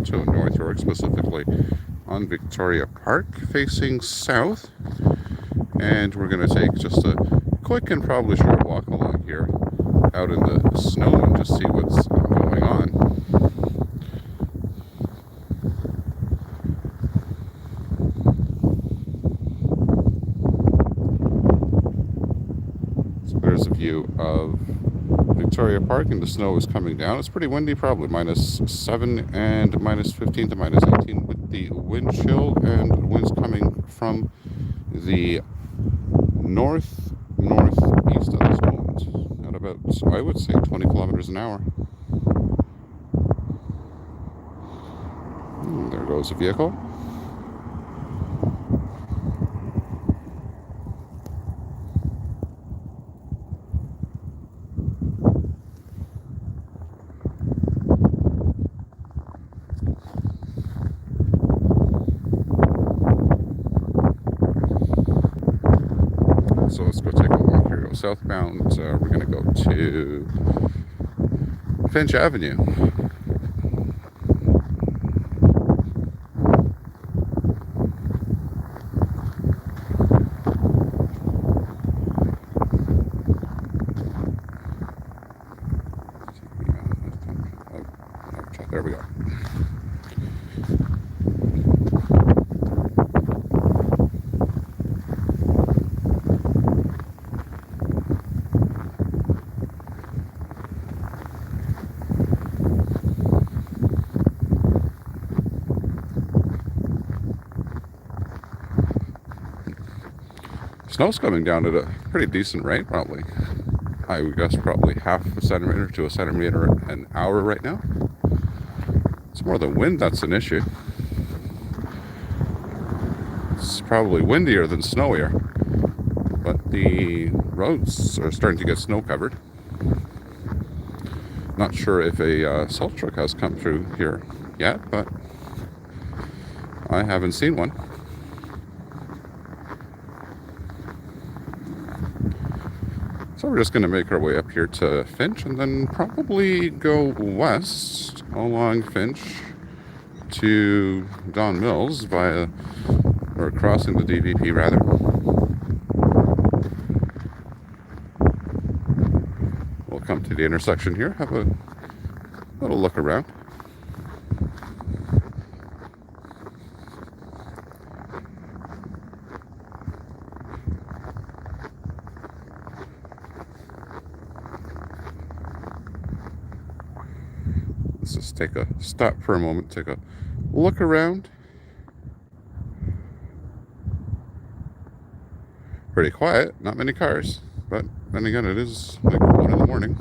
to North York, specifically on Victoria Park, facing south. And we're going to take just a quick and probably short walk along here out in the snow and just see what's going on. So there's a view of Victoria Park, and the snow is coming down. It's pretty windy, probably -7 and -15 to -18 with the wind chill, and winds coming from the northeast at this moment at about, I would say, 20 kilometers an hour. There goes a vehicle. So let's go take a walk here. Go southbound. We're going to go to Finch Avenue. There we go. Snow's coming down at a pretty decent rate, probably. I would guess probably half a centimeter to a centimeter an hour right now. It's more the wind that's an issue. It's probably windier than snowier, but the roads are starting to get snow covered. Not sure if a salt truck has come through here yet, but I haven't seen one. So we're just going to make our way up here to Finch and then probably go west along Finch to Don Mills via, or crossing the DVP rather. We'll come to the intersection here, have a little look around. Let's just take a stop for a moment, take a look around. Pretty quiet, not many cars, but then again, it is like 1 in the morning.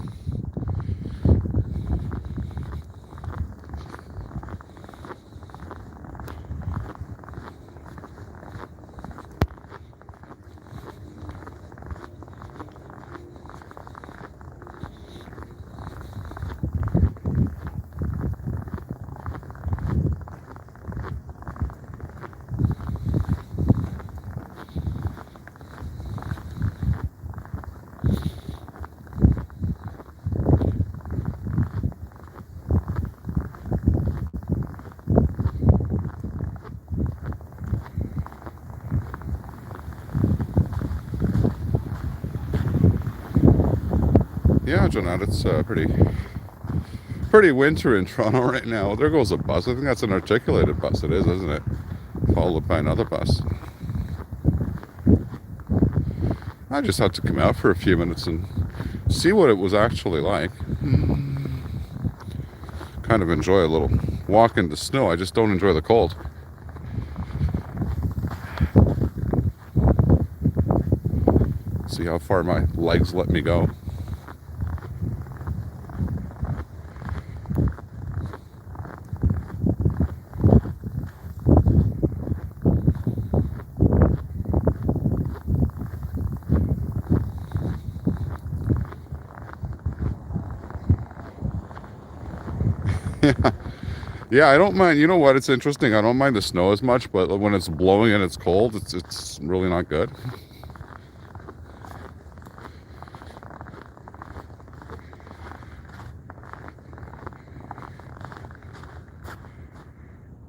Yeah, Jonette, it's pretty winter in Toronto right now. There goes a bus. I think that's an articulated bus. It is, isn't it? Followed by another bus. I just had to come out for a few minutes and see what it was actually like. Kind of enjoy a little walk in the snow. I just don't enjoy the cold. See how far my legs let me go. Yeah, I don't mind. You know what? It's interesting. I don't mind the snow as much, but when it's blowing and it's cold, it's really not good.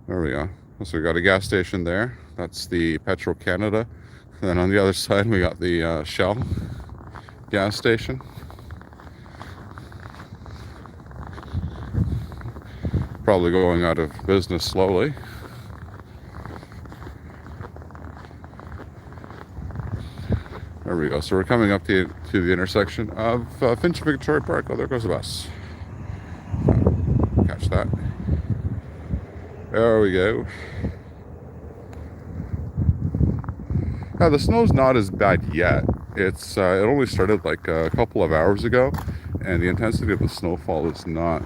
There we go. So we got a gas station there. That's the Petro Canada. And then on the other side, we got the Shell gas station. Probably going out of business slowly. There we go. So we're coming up to the intersection of Finch and Victoria Park. Oh, there goes the bus. Catch that. There we go. Now the snow's not as bad yet. It only started like a couple of hours ago, and the intensity of the snowfall is not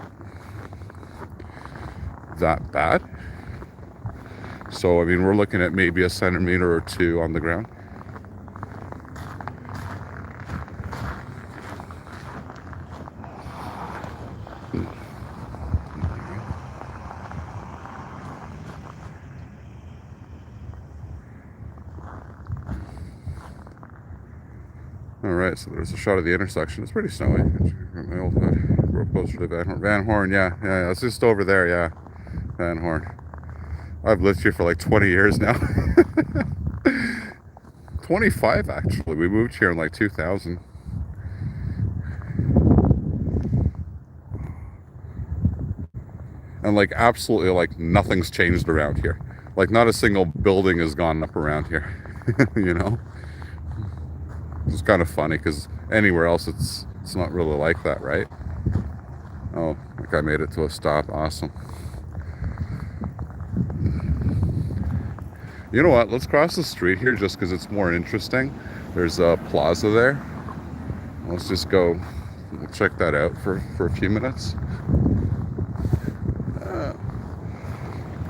that bad. So I mean, we're looking at maybe a centimeter or two on the ground. Alright, so there's a shot of the intersection. It's pretty snowy. My old grew up closer to Van Horn, yeah. It's just over there, yeah. Van Horn. I've lived here for like 20 years now. 25 actually. We moved here in like 2000. And like absolutely like nothing's changed around here. Like not a single building has gone up around here. You know? It's kind of funny because anywhere else it's not really like that, right? Oh, that guy made it to a stop. Awesome. You know what? Let's cross the street here just because it's more interesting. There's a plaza there. Let's just go check that out for a few minutes.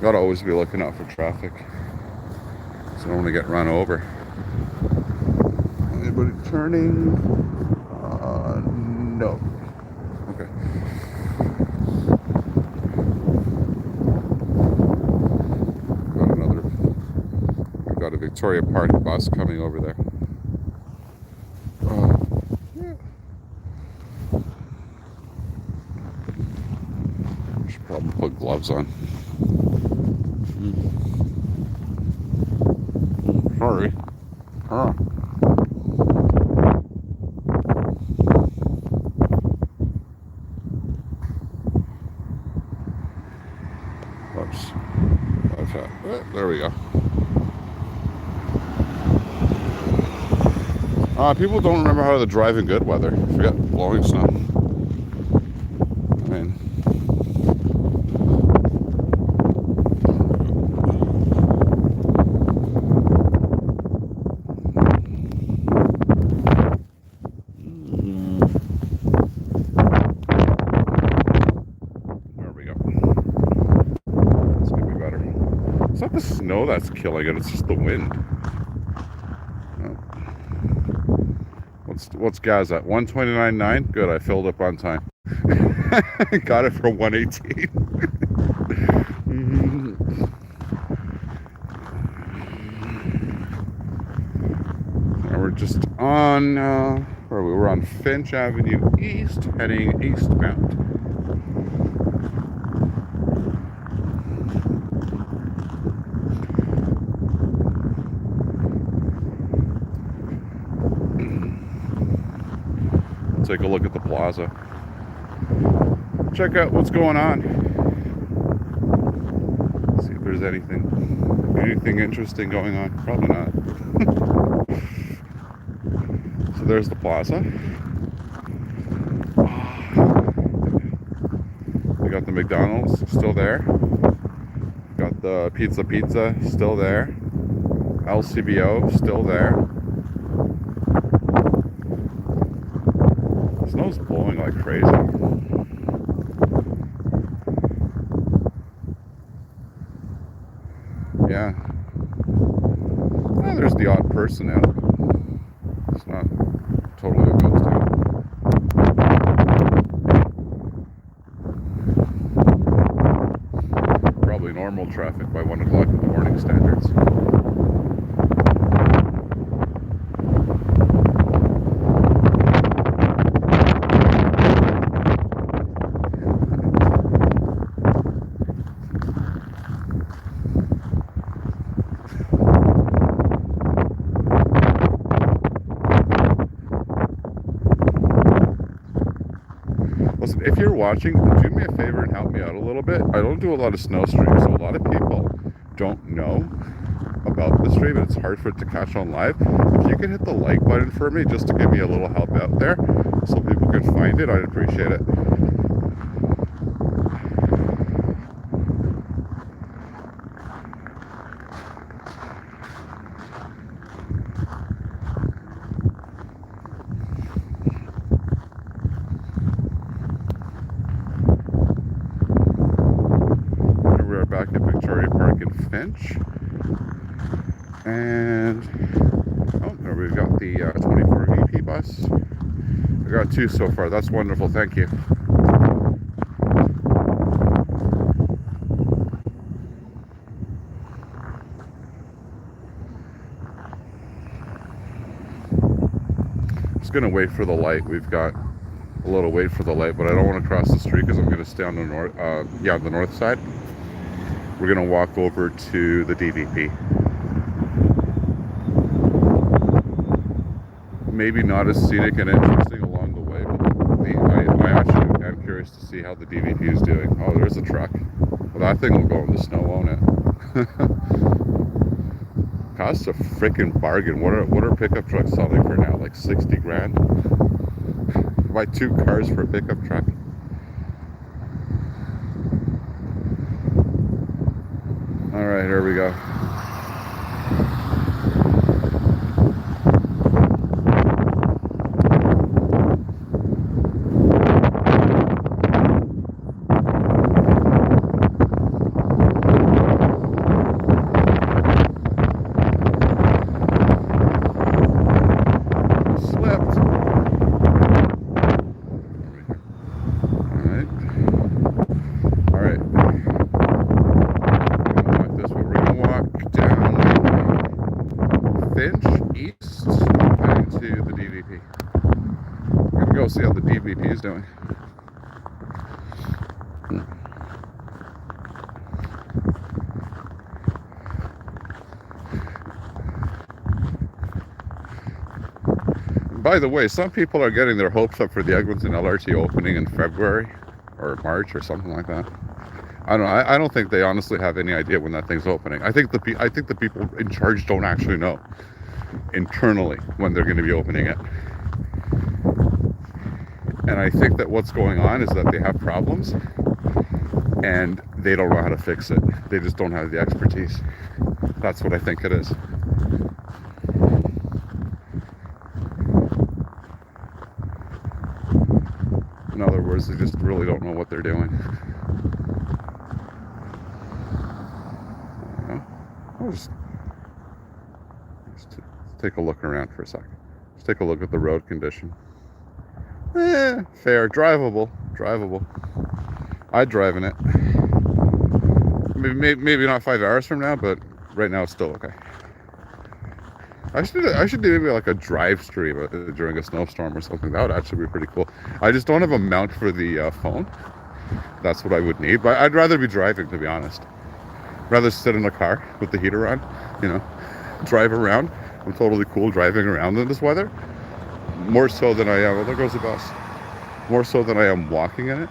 Gotta always be looking out for traffic, so I don't want to get run over. Anybody turning? No. Okay. We've got a Victoria Park bus coming over there. Yeah. Should probably put gloves on. Sorry. Huh. Oops. Okay. There we go. People don't remember how to drive in good weather. Forget blowing snow. I mean, there we go. It's gonna be better. It's not the snow that's killing it, it's just the wind. What's gas at? 129.9? Good, I filled up on time. Got it for 118. And we're just on, where we were on Finch Avenue East, heading eastbound. Take a look at the plaza. Check out what's going on. See if there's anything interesting going on. Probably not. So there's the plaza. We got the McDonald's still there. Got the Pizza still there. LCBO still there. Snow's blowing like crazy. Yeah. There's the odd person out. It's not totally a ghost town. Probably normal traffic by 1 o'clock in the morning standards. if you're watching, do me a favor and help me out a little bit. I don't do a lot of snow streams, so a lot of people don't know about the stream, and it's hard for it to catch on live. If you can hit the like button for me, just to give me a little help out there, so people can find it, I'd appreciate it. We're back at Victoria Park in Finch. And oh, there we've got the 24 VP bus. We got 2 so far. That's wonderful. Thank you. Just gonna wait for the light. We've got a little wait for the light, but I don't want to cross the street because I'm going to stay on the north. The north side. We're gonna walk over to the DVP. Maybe not as scenic and interesting along the way, but I actually am curious to see how the DVP is doing. Oh, there's a truck. Well, that thing will go in the snow, won't it? Costs a freaking bargain. What are pickup trucks selling for now? Like 60 grand? Buy 2 cars for a pickup truck. All right, here we go. Finch east heading to the DVP. I'm gonna go see how the DVP is doing. By the way, some people are getting their hopes up for the Eglinton LRT opening in February or March or something like that. I don't know. I don't think they honestly have any idea when that thing's opening. I think the people in charge don't actually know internally when they're going to be opening it. And I think that what's going on is that they have problems and they don't know how to fix it. They just don't have the expertise. That's what I think it is. In other words, they just really don't know what they're doing. I'll just take a look around for a second. Just take a look at the road condition. Fair, drivable. I'd drive in it. Maybe not 5 hours from now, but right now it's still okay. I should do maybe like a drive stream during a snowstorm or something. That would actually be pretty cool. I just don't have a mount for the phone. That's what I would need. But I'd rather be driving, to be honest. Rather sit in a car with the heater on, drive around. I'm totally cool driving around in this weather. More so than I am, well, there goes the bus. More so than I am walking in it.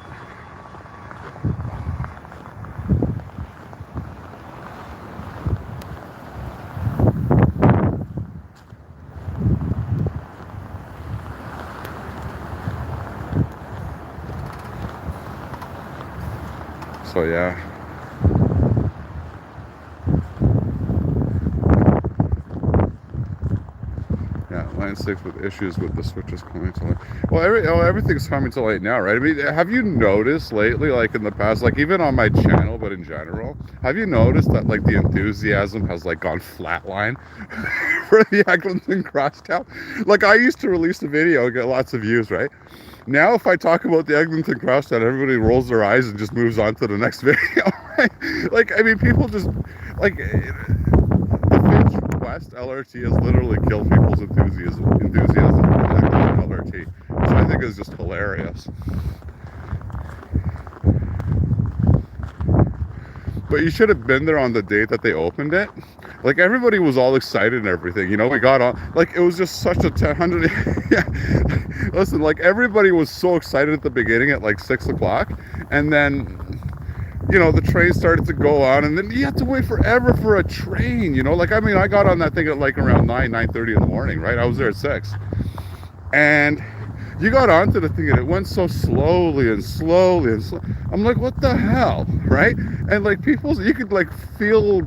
So yeah. Line 6 with issues with the switches coming to light. Well, everything's coming to light now, right? I mean, have you noticed lately, like in the past, like even on my channel, but in general, have you noticed that like the enthusiasm has like gone flatline for the Eglinton Crosstown? Like I used to release a video and get lots of views, right? Now if I talk about the Eglinton Crosstown, everybody rolls their eyes and just moves on to the next video, right? Like, I mean, people just, like, the Finch West LRT has literally killed people's enthusiasm for the Eglinton LRT, which I think is just hilarious. But you should have been there on the day that they opened it. Like everybody was all excited and everything. You know, we got on. Like it was just such a 100. Yeah. Listen, like everybody was so excited at the beginning at like 6 o'clock, and then the train started to go on, and then you have to wait forever for a train. Like I mean, I got on that thing at like around 9:30 in the morning, right? I was there at 6, and you got onto the thing and it went so slowly and slowly and slow. I'm like, what the hell, right? And like you could like feel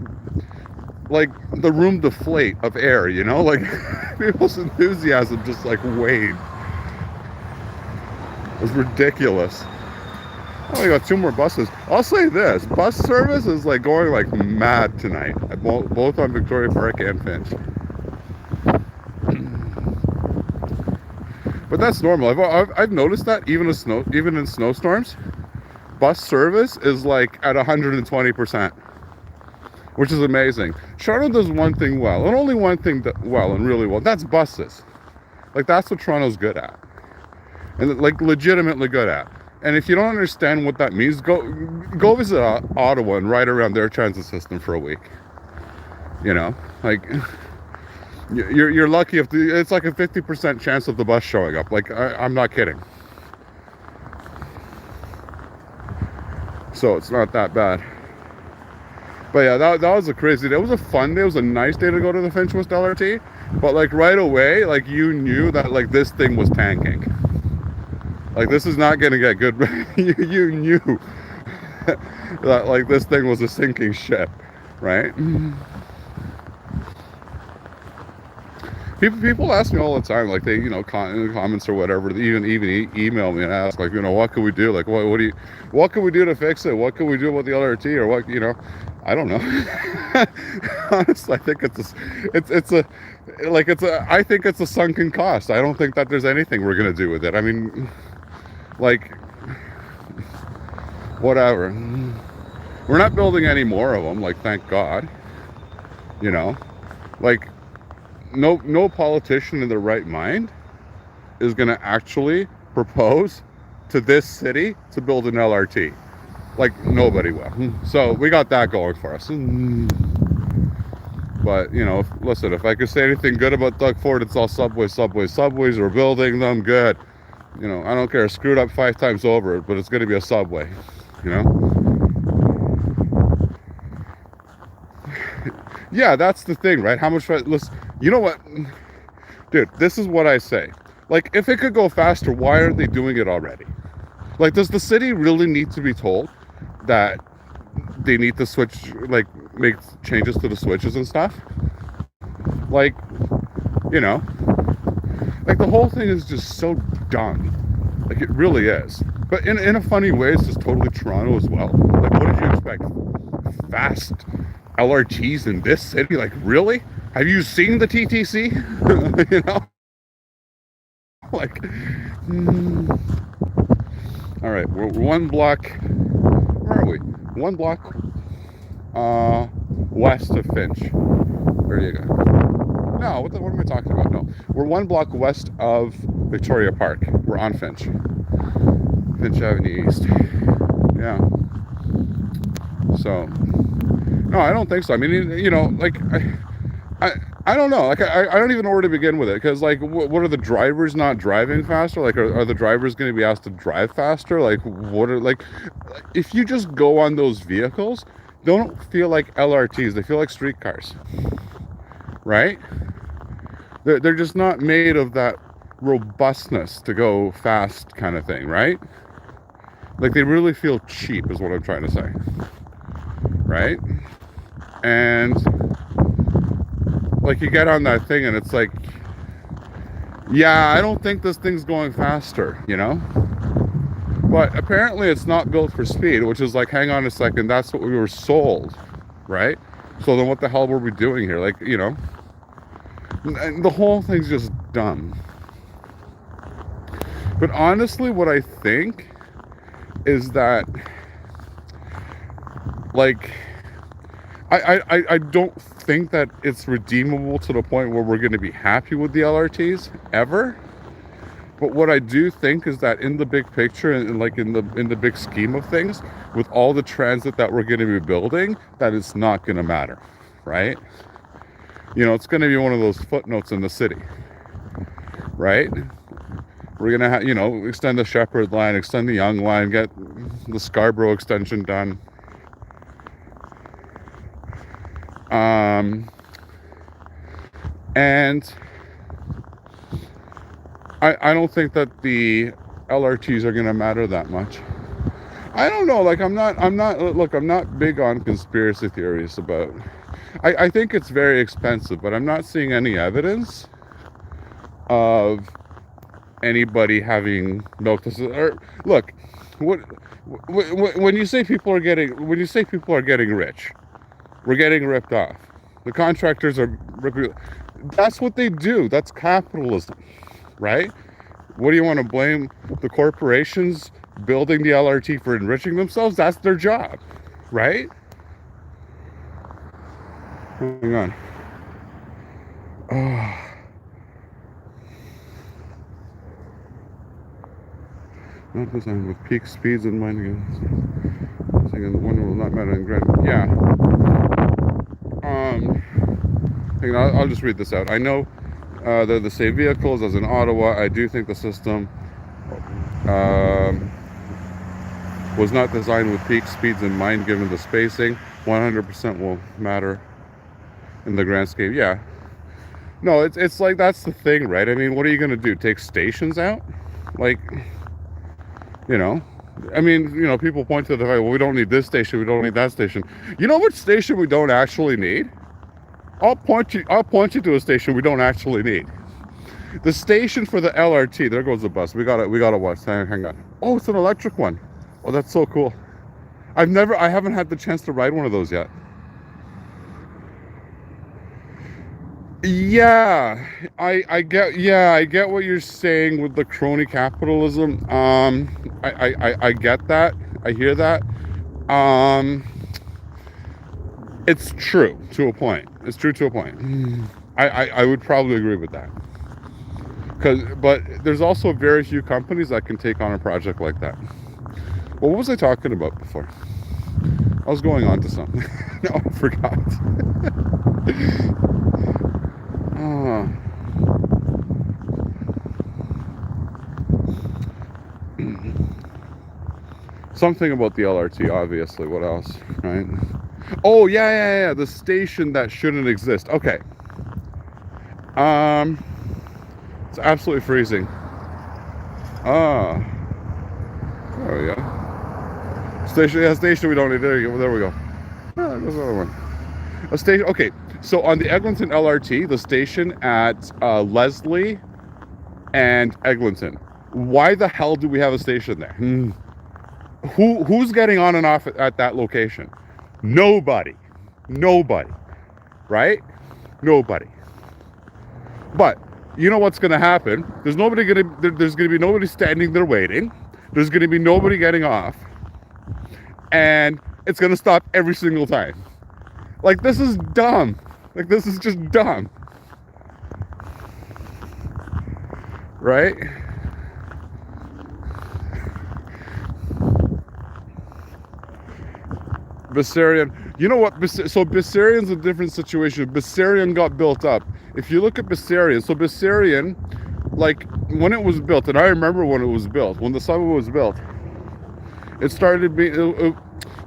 like the room deflate of air, like people's enthusiasm just like waned. It was ridiculous. Oh, we got 2 more buses. I'll say this, bus service is like going like mad tonight, both on Victoria Park and Finch. But that's normal. I've noticed that even in snowstorms, bus service is like at 120%, which is amazing. Toronto does one thing well, and only one thing well and really well. That's buses. Like that's what Toronto's good at, and like legitimately good at. And if you don't understand what that means, go visit Ottawa and ride around their transit system for a week. Like. You're lucky if it's like a 50% chance of the bus showing up. Like I'm not kidding. So it's not that bad. But yeah, that was a crazy day. It was a fun day. It was a nice day to go to the Finch West LRT. But like right away, like you knew that like this thing was tanking. Like this is not gonna get good. You knew that like this thing was a sinking ship, right? People ask me all the time, like they, comments or whatever. They even email me and ask, like, what can we do? Like, what can we do to fix it? What can we do about the LRT or what? I don't know. Honestly, I think I think it's a sunken cost. I don't think that there's anything we're gonna do with it. I mean, like, whatever. We're not building any more of them. Like, thank God. Like. No politician in their right mind is going to actually propose to this city to build an LRT. Like, nobody will. So we got that going for us. But, listen, if I could say anything good about Doug Ford, it's all subways. We're building them, good. I don't care. Screwed up 5 times over, but it's going to be a subway, Yeah, that's the thing, right? How much... Listen, you know what? Dude, this is what I say. Like, if it could go faster, why aren't they doing it already? Like, does the city really need to be told that they need to switch, like, make changes to the switches and stuff? Like, like, the whole thing is just so dumb. Like, it really is. But in a funny way, it's just totally Toronto as well. Like, what did you expect? Fast LRTs in this city? Like, really? Have you seen the TTC? Like, all right, we're 1 block. Where are we? 1 block west of Finch. There you go. No, what am I talking about? No, we're 1 block west of Victoria Park. We're on Finch Avenue East. Yeah. So, no, I don't think so. I mean, like, I don't know. Like, I don't even know where to begin with it. Because, like, what are the drivers not driving faster? Like, are the drivers going to be asked to drive faster? Like, if you just go on those vehicles, they don't feel like LRTs. They feel like streetcars. Right? They're just not made of that robustness to go fast kind of thing, right? Like, they really feel cheap is what I'm trying to say. Right? And like, you get on that thing and it's like, yeah, I don't think this thing's going faster, but apparently it's not built for speed, which is like, hang on a second, that's what we were sold, right? So then what the hell were we doing here? Like, and the whole thing's just dumb. But honestly, what I think is that, like, I don't think that it's redeemable to the point where we're going to be happy with the LRTs ever. But what I do think is that in the big picture and like in the big scheme of things, with all the transit that we're going to be building, that it's not going to matter, right? You know, it's going to be one of those footnotes in the city, right? We're going to have, you know, extend the Shepherd line, extend the Yonge line, get the Scarborough extension done. And I don't think that the LRTs are going to matter that much. I don't know, like I'm not look, I'm not big on conspiracy theories about, I think it's very expensive, but I'm not seeing any evidence of anybody having milk this, or look, when you say people are getting rich, we're getting ripped off. The contractors are ripping, that's what they do. That's capitalism, right? What do you want to blame the corporations building the LRT for enriching themselves? That's their job, right? Hang on. Oh. Not designed with peak speeds in mind. Again, the one will not matter in grand. Yeah. Hang on, I'll just read this out. I know they're the same vehicles as in Ottawa. I do think the system was not designed with peak speeds in mind, given the spacing. 100% will matter in the grand scheme. Yeah. No, it's like, that's the thing, right? I mean, what are you going to do? Take stations out? Like, you know, I mean, you know, people point to the fact, well, we don't need this station, we don't need that station. You know which station we don't actually need? I'll point you to a station we don't actually need. The station for the LRT. There goes the bus. We gotta watch. Hang on. Oh, it's an electric one. Oh, that's so cool. I haven't had the chance to ride one of those yet. Yeah, I get what you're saying with the crony capitalism. I get that. I hear that. It's true to a point. It's true to a point. I would probably agree with that. But there's also very few companies that can take on a project like that. Well, what was I talking about before? I was going on to something. No, I forgot. Something about the LRT, obviously. What else, right? Oh, yeah. The station that shouldn't exist. Okay. It's absolutely freezing. There we go. Station we don't need. There we go. There's another one. A station. Okay, so on the Eglinton LRT, the station at Leslie and Eglinton. Why the hell do we have a station there? Who's getting on and off at that location? Nobody, right? Nobody. But you know what's going to happen? There's going to be nobody standing there waiting. There's going to be nobody getting off, and it's going to stop every single time. Like, this is dumb. Like, this is just dumb, right? Bessarion, you know what? So Bessarion's a different situation. Bessarion got built up. If you look at Bessarion, so Bessarion, like when it was built, and I remember when it was built, when the subway was built, it started being,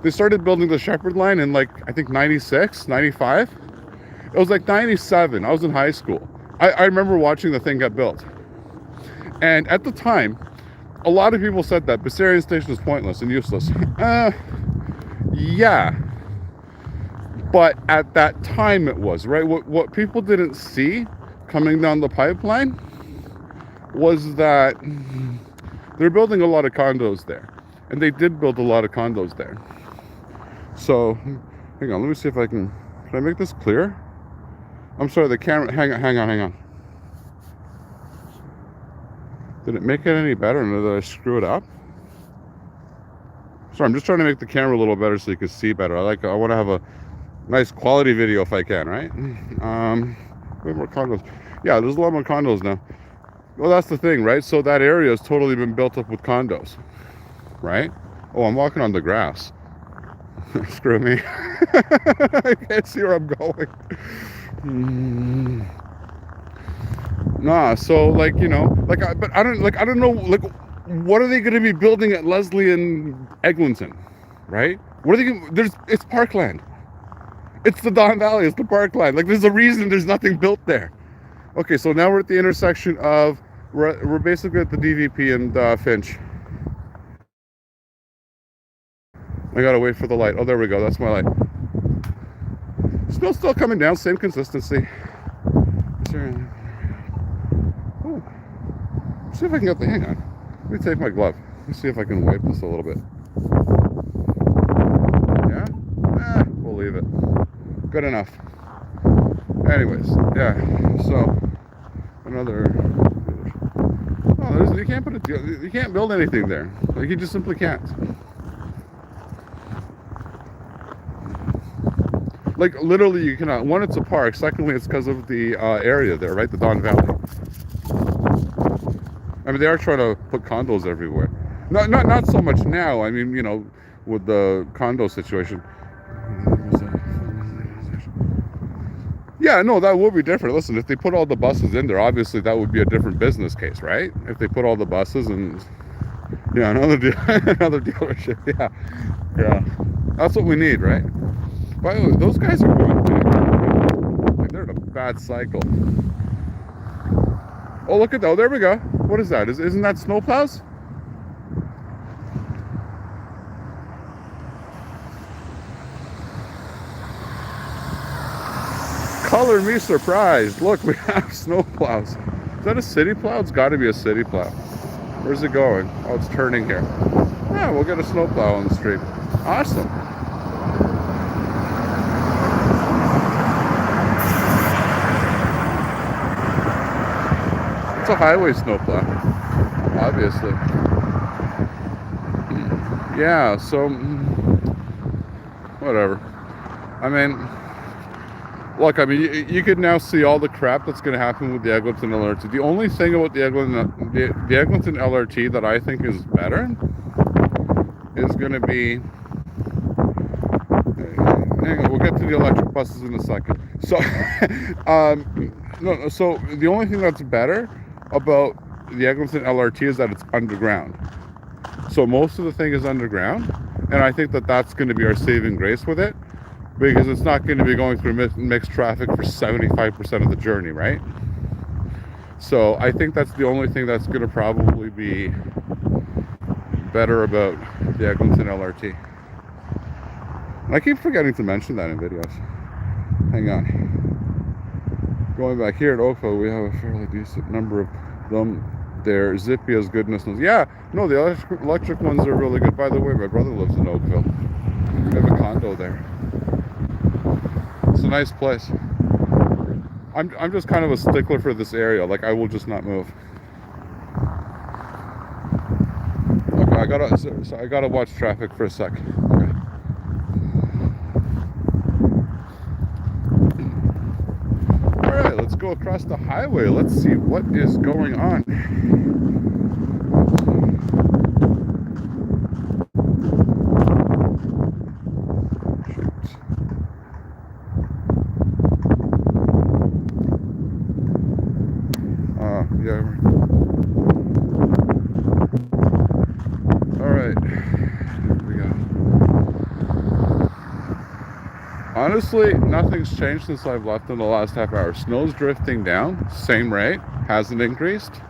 they started building the Shepherd line in like, I think 96, 95. It was like 97. I was in high school. I remember watching the thing get built. And at the time, a lot of people said that Bessarion Station is pointless and useless. Yeah, but at that time it was, right? What people didn't see coming down the pipeline was that they're building a lot of condos there, and they did build a lot of condos there. So, hang on, let me see if can I make this clear? I'm sorry, the camera, hang on. Did it make it any better, or did I screw it up? Sorry, I'm just trying to make the camera a little better so you can see better. I want to have a nice quality video if I can, right? We have more condos. Yeah, there's a lot more condos now. Well, that's the thing, right? So that area has totally been built up with condos, right? Oh, I'm walking on the grass. Screw me. I can't see where I'm going. Nah, so like, like but I don't know, like, what are they going to be building at Leslie and Eglinton, right? What are they gonna, it's parkland. It's the Don Valley, it's the parkland. Like, there's a reason there's nothing built there. Okay, so now we're at the intersection of, we're basically at the DVP and Finch. I gotta wait for the light. Oh, there we go. That's my light. Snow's still coming down. Same consistency. Oh, see if I can get the hang on. Let me take my glove. Let me see if I can wipe this a little bit. Yeah? We'll leave it. Good enough. Anyways, yeah. So another. Oh, you can't put it. You can't build anything there. Like, you just simply can't. Like, literally, you cannot. One, it's a park. Secondly, it's because of the area there, right? The Don Valley. I mean, they are trying to put condos everywhere. Not so much now. I mean, with the condo situation. Yeah, no, that would be different. Listen, if they put all the buses in there, obviously that would be a different business case, right? If they put all the buses and, yeah, another dealership. Yeah. That's what we need, right? By the way, those guys are going big. Like, they're in a bad cycle. Oh, look at that. Oh, there we go. What is that? Isn't that snowplows? Color me surprised. Look, we have snowplows. Is that a city plow? It's got to be a city plow. Where's it going? Oh, it's turning here. Yeah, we'll get a snowplow on the street. Awesome. It's a highway snowplow, obviously. Yeah, so whatever. I mean, look, I mean, you could now see all the crap that's going to happen with the Eglinton LRT. The only thing about the Eglinton LRT that I think is better is going to be. Hang on, we'll get to the electric buses in a second. So, no. So the only thing that's better about the Eglinton LRT is that it's underground. So most of the thing is underground, and I think that that's going to be our saving grace with it, because it's not going to be going through mixed traffic for 75% of the journey, right? So I think that's the only thing that's going to probably be better about the Eglinton LRT. And I keep forgetting to mention that in videos. Hang on. Going back here at Oakville, we have a fairly decent number of them. They're zippy as goodness knows. Yeah, no, the electric ones are really good. By the way, my brother lives in Oakville. We have a condo there. It's a nice place. I'm just kind of a stickler for this area. Like, I will just not move. Okay, I gotta watch traffic for a sec. Okay. All right, let's go across the highway. Let's see what is going on. Yeah. All right. Here we go. Honestly, nothing's changed since I've left in the last half hour. Snow's drifting down, same rate, hasn't increased.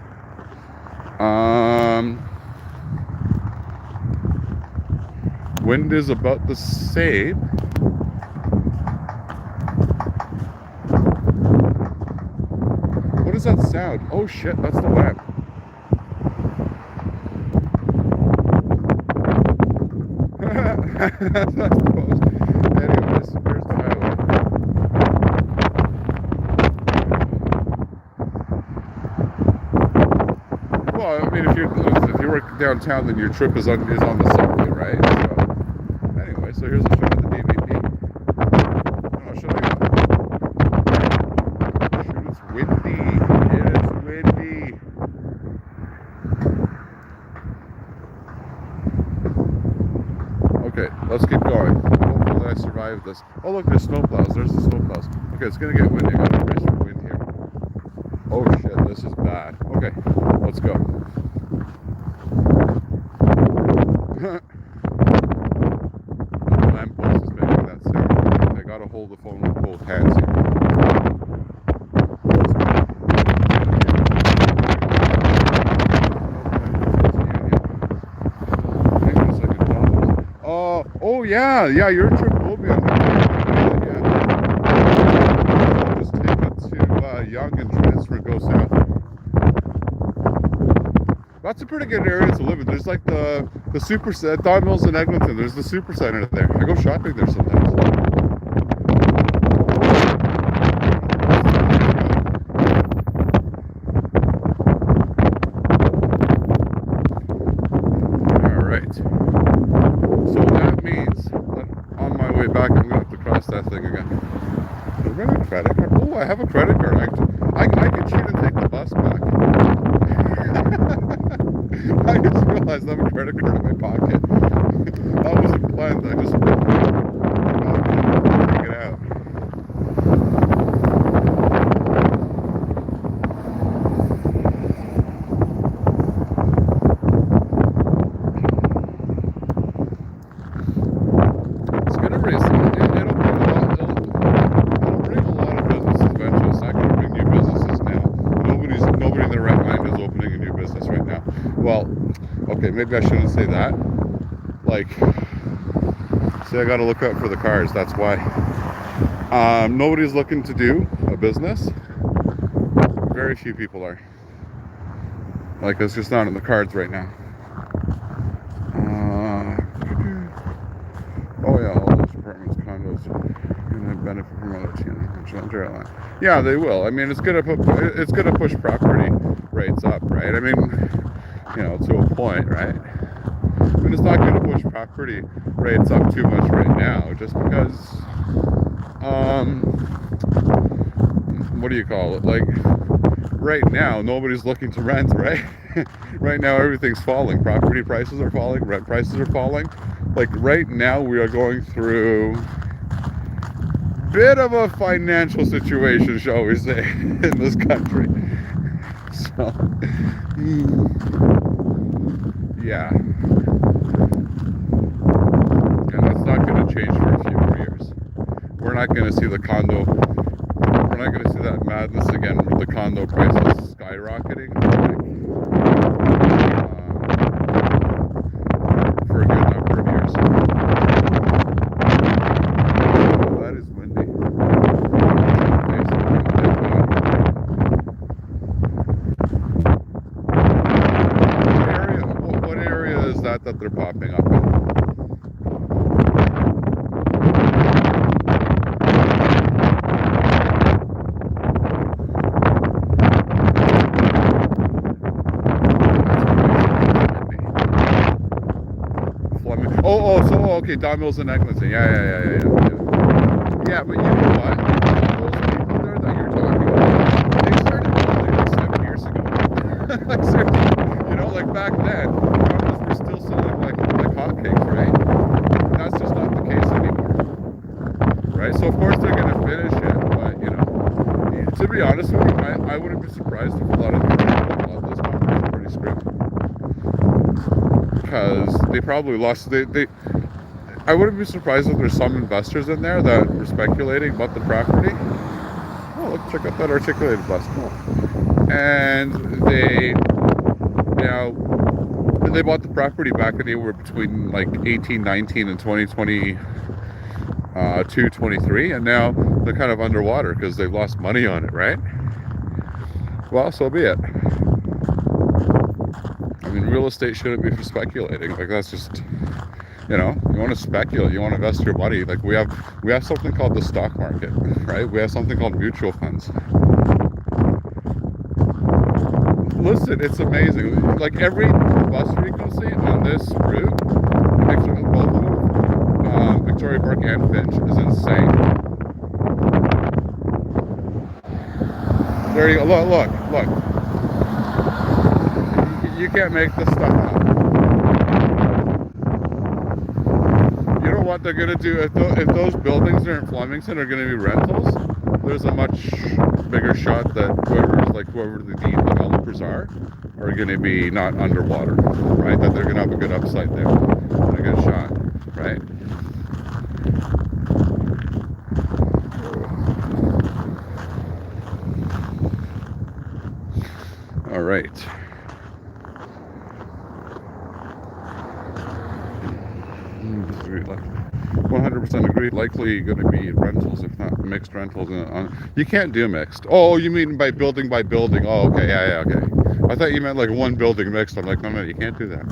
Wind is about the same. What is that sound? Oh shit, that's the lamp. That's not supposed. Anyways, here's the highway. Well, I mean, if you work downtown, then your trip is on the subway, right? So, anyway, so here's a shot of the DVP. Oh, should I go? Shoot, it's windy. It is windy. survive this. Oh look, there's snowplows. There's the snowplows. Okay, it's gonna get windy. I gotta brace for wind here. Oh shit, this is bad. Okay, let's go. The lamppost is making that sound. I gotta hold the phone with both hands here. Oh yeah, your trip will be on the yeah. I'll just take it to Young and transfer, go south. That's a pretty good area to live in. There's like the super Don Mills in Eglinton. There's the super center there. I go shopping there sometimes. All right. So that means that on my way back, I'm gonna have to cross that thing again. Do I have a credit card? Oh, I have a credit card. I can cheat and take the bus back. I just realized I have a credit card in my pocket. That wasn't planned. I just forgot to take it out. It's gonna raise. It'll bring a lot of businesses eventually. It's not gonna bring new businesses now. Nobody in their right mind is opening a new business right now. Well, okay, maybe I shouldn't say that. Like, see, I got to look out for the cars. That's why. Nobody's looking to do a business. Very few people are. Like, it's just not in the cards right now. Oh yeah, all those apartments, condos, gonna benefit from other land. Yeah, they will. I mean, it's gonna push property rates up, right? I mean, to a point, right? I mean, it's not gonna push property rates up too much right now, just because, what do you call it? Like, right now, nobody's looking to rent, right? Right now, everything's falling. Property prices are falling. Rent prices are falling. Like, right now, we are going through a bit of a financial situation, shall we say, in this country. So, yeah. And that's not going to change for a few more years. We're not going to see the condo. We're not going to see that madness again with the condo prices skyrocketing for a good number of years. Oh, that is windy. What area is that they're popping up in? Okay, Don Mills and Eglinton. Yeah. Yeah, but you know what? Those people there that you're talking about, they started building like 7 years ago. Like seriously, like back then, condos were still selling like hotcakes, right? That's just not the case anymore, right? So of course they're gonna finish it, but to be honest with you, I wouldn't be surprised if a lot of people thought this market was pretty screwed, because they probably lost. I wouldn't be surprised if there's some investors in there that were speculating about the property. Oh, look, check out that articulated bus. Cool. And they bought the property back anywhere between like 1819 and 2022, 23, and now they're kind of underwater because they've lost money on it, right? Well, so be it. I mean, real estate shouldn't be for speculating. Like, that's just... you want to speculate, you want to invest your money. Like, we have something called the stock market, right? We have something called mutual funds. Listen, it's amazing. Like, every bus frequency on this route, both of them, Victoria Park and Finch, is insane. There you go. Look. You can't make this stuff up. You know what? they're gonna do, if those buildings are in Flemington are gonna be rentals, there's a much bigger shot that whoever the developers are gonna be not underwater, right? That they're gonna have a good upside there, and a good shot, right? All right. Agreed. 100% agreed. Likely going to be rentals, if not mixed rentals. You can't do mixed. Oh, you mean by building by building? Oh, okay, yeah, okay. I thought you meant like one building mixed. I'm like, no, you can't do that.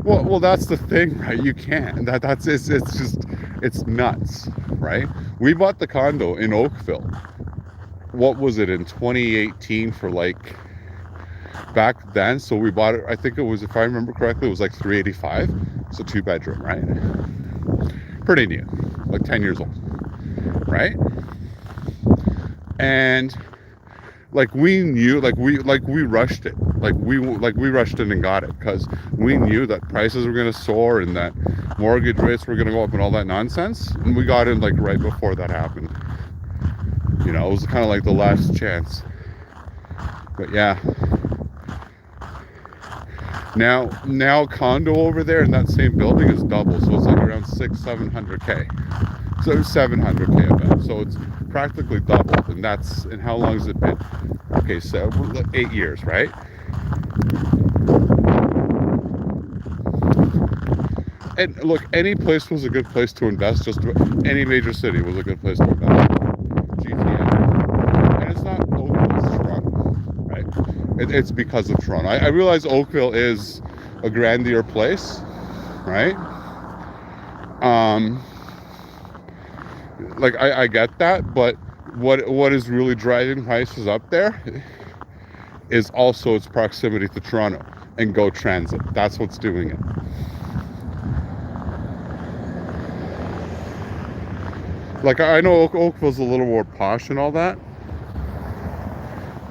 well, that's the thing, right? You can't. It's just, it's nuts, right? We bought the condo in Oakville. What was it, in 2018 for like, back then, so we bought it, I think it was, if I remember correctly, it was like $385. It's a 2-bedroom, right? Pretty new, like 10 years old, right? And like we knew, like we rushed it, like we rushed it and got it because we knew that prices were going to soar and that mortgage rates were going to go up and all that nonsense, and we got in like right before that happened. You know, it was kind of like the last chance. But yeah, now condo over there in that same building is double, so it's like around 700K. So 700K about. So it's practically doubled, and how long has it been? Okay, so 8 years, right? And look, any place was a good place to invest. Just any major city was a good place to invest. GTA, and it's not Oakville, it's Toronto, right? It's because of Toronto. I realize Oakville is a grandier place, right? Like I get that, but what is really driving prices up there is also its proximity to Toronto and GO Transit. That's what's doing it. Like, I know Oakville's a little more posh and all that,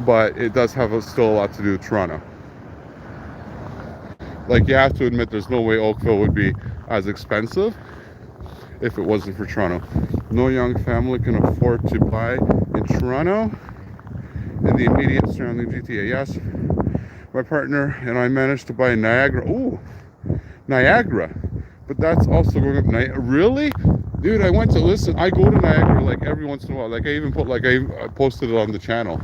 but it does have still a lot to do with Toronto. Like, you have to admit there's no way Oakville would be as expensive if it wasn't for Toronto. No young family can afford to buy in Toronto and the immediate surrounding GTA. Yes, my partner and I managed to buy in Niagara. Ooh, Niagara. But that's also going up. Really? Dude, I went to listen. I go to Niagara like every once in a while. Like, I even I posted it on the channel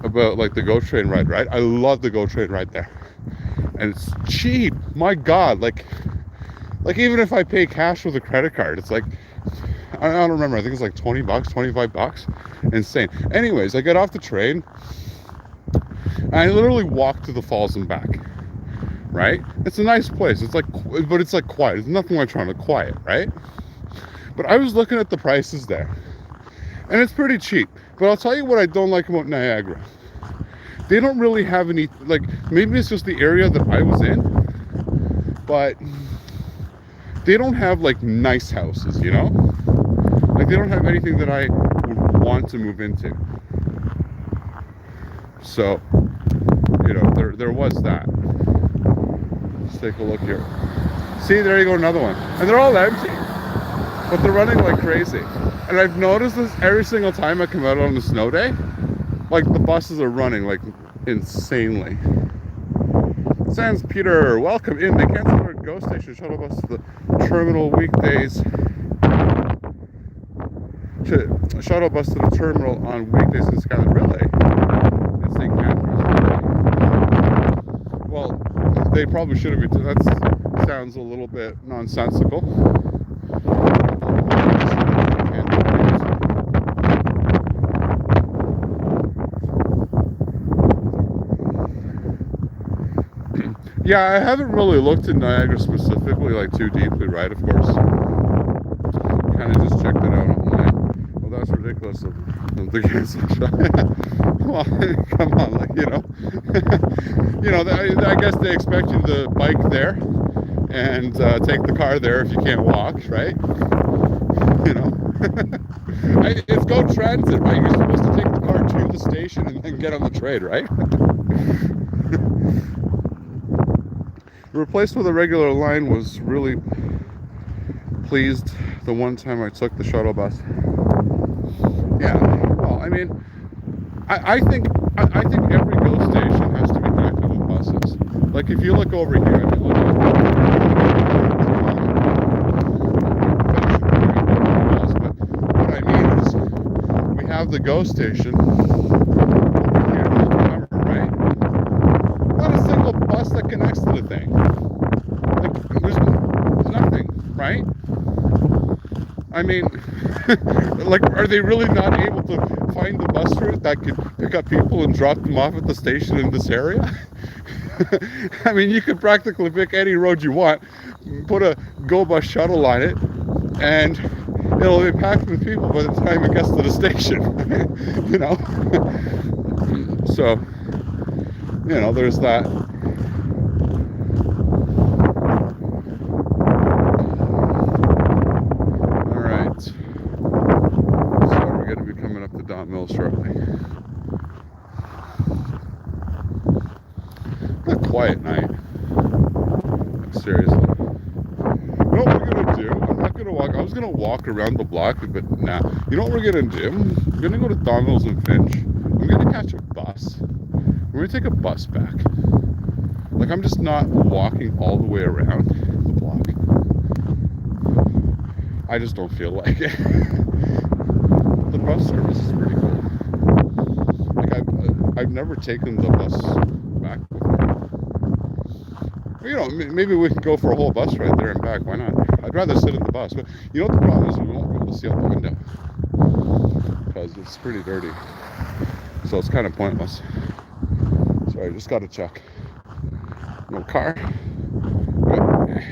about like the GO train ride, right? I love the GO train ride there. And it's cheap. My God, like even if I pay cash with a credit card, it's like, I don't remember, I think it's like $20, $25. Insane. Anyways, I get off the train and I literally walk to the falls and back, right? It's a nice place. It's like, but it's like quiet. There's nothing like trying to quiet, right? But I was looking at the prices there and it's pretty cheap. But I'll tell you what I don't like about Niagara. They don't really have any, like, maybe it's just the area that I was in, but they don't have like nice houses, you know? Like, they don't have anything that I would want to move into. So, you know, there was that. Let's take a look here. See, there you go, another one. And they're all empty, but they're running like crazy. And I've noticed this every single time I come out on a snow day. Like, the buses are running like insanely. Sans Peter, welcome in. They canceled our GO station shuttle bus to the terminal weekdays. Shuttle bus to the terminal on weekdays in Skyline. Really? In St. Catharines. Well, they probably should have been. That sounds a little bit nonsensical. Yeah, I haven't really looked at Niagara specifically, like, too deeply, right? Of course, kind of just checked it out online. Well, that's ridiculous of the cancel shot. Well, come on, like, you know, I guess they expect you to bike there and take the car there if you can't walk, right? You know, it's GO Transit, right? You're supposed to take the car to the station and then get on the train, right? replaced with a regular line was really pleased the one time I took the shuttle bus. Yeah, well, I mean, I think I think every GO station has to be connected with buses. Like if you look over here, I mean, look at but what I mean is we have the GO station over here in the summer, right? Not a single bus that connects to the thing. Like there's nothing, right? I mean, like, are they really not able to find the bus route that could pick up people and drop them off at the station in this area? I mean, you could practically pick any road you want, put a GO bus shuttle on it, and it'll be packed with people by the time it gets to the station. You know? So, you know, there's that. Don Mills shortly. A quiet night. Like, seriously. You know what we're gonna do? I'm not gonna walk. I was gonna walk around the block, but nah. You know what we're gonna do? I'm gonna go to Don Mills and Finch. I'm gonna catch a bus. We're gonna take a bus back. Like I'm just not walking all the way around the block. I just don't feel like it. The bus service is pretty cool. Like I've never taken the bus back before. You know, maybe we could go for a whole bus ride there and back. Why not? I'd rather sit in the bus. But you know what the problem is? We won't be able to see out the window because it's pretty dirty. So it's kind of pointless. So I just got to check. No car. Good.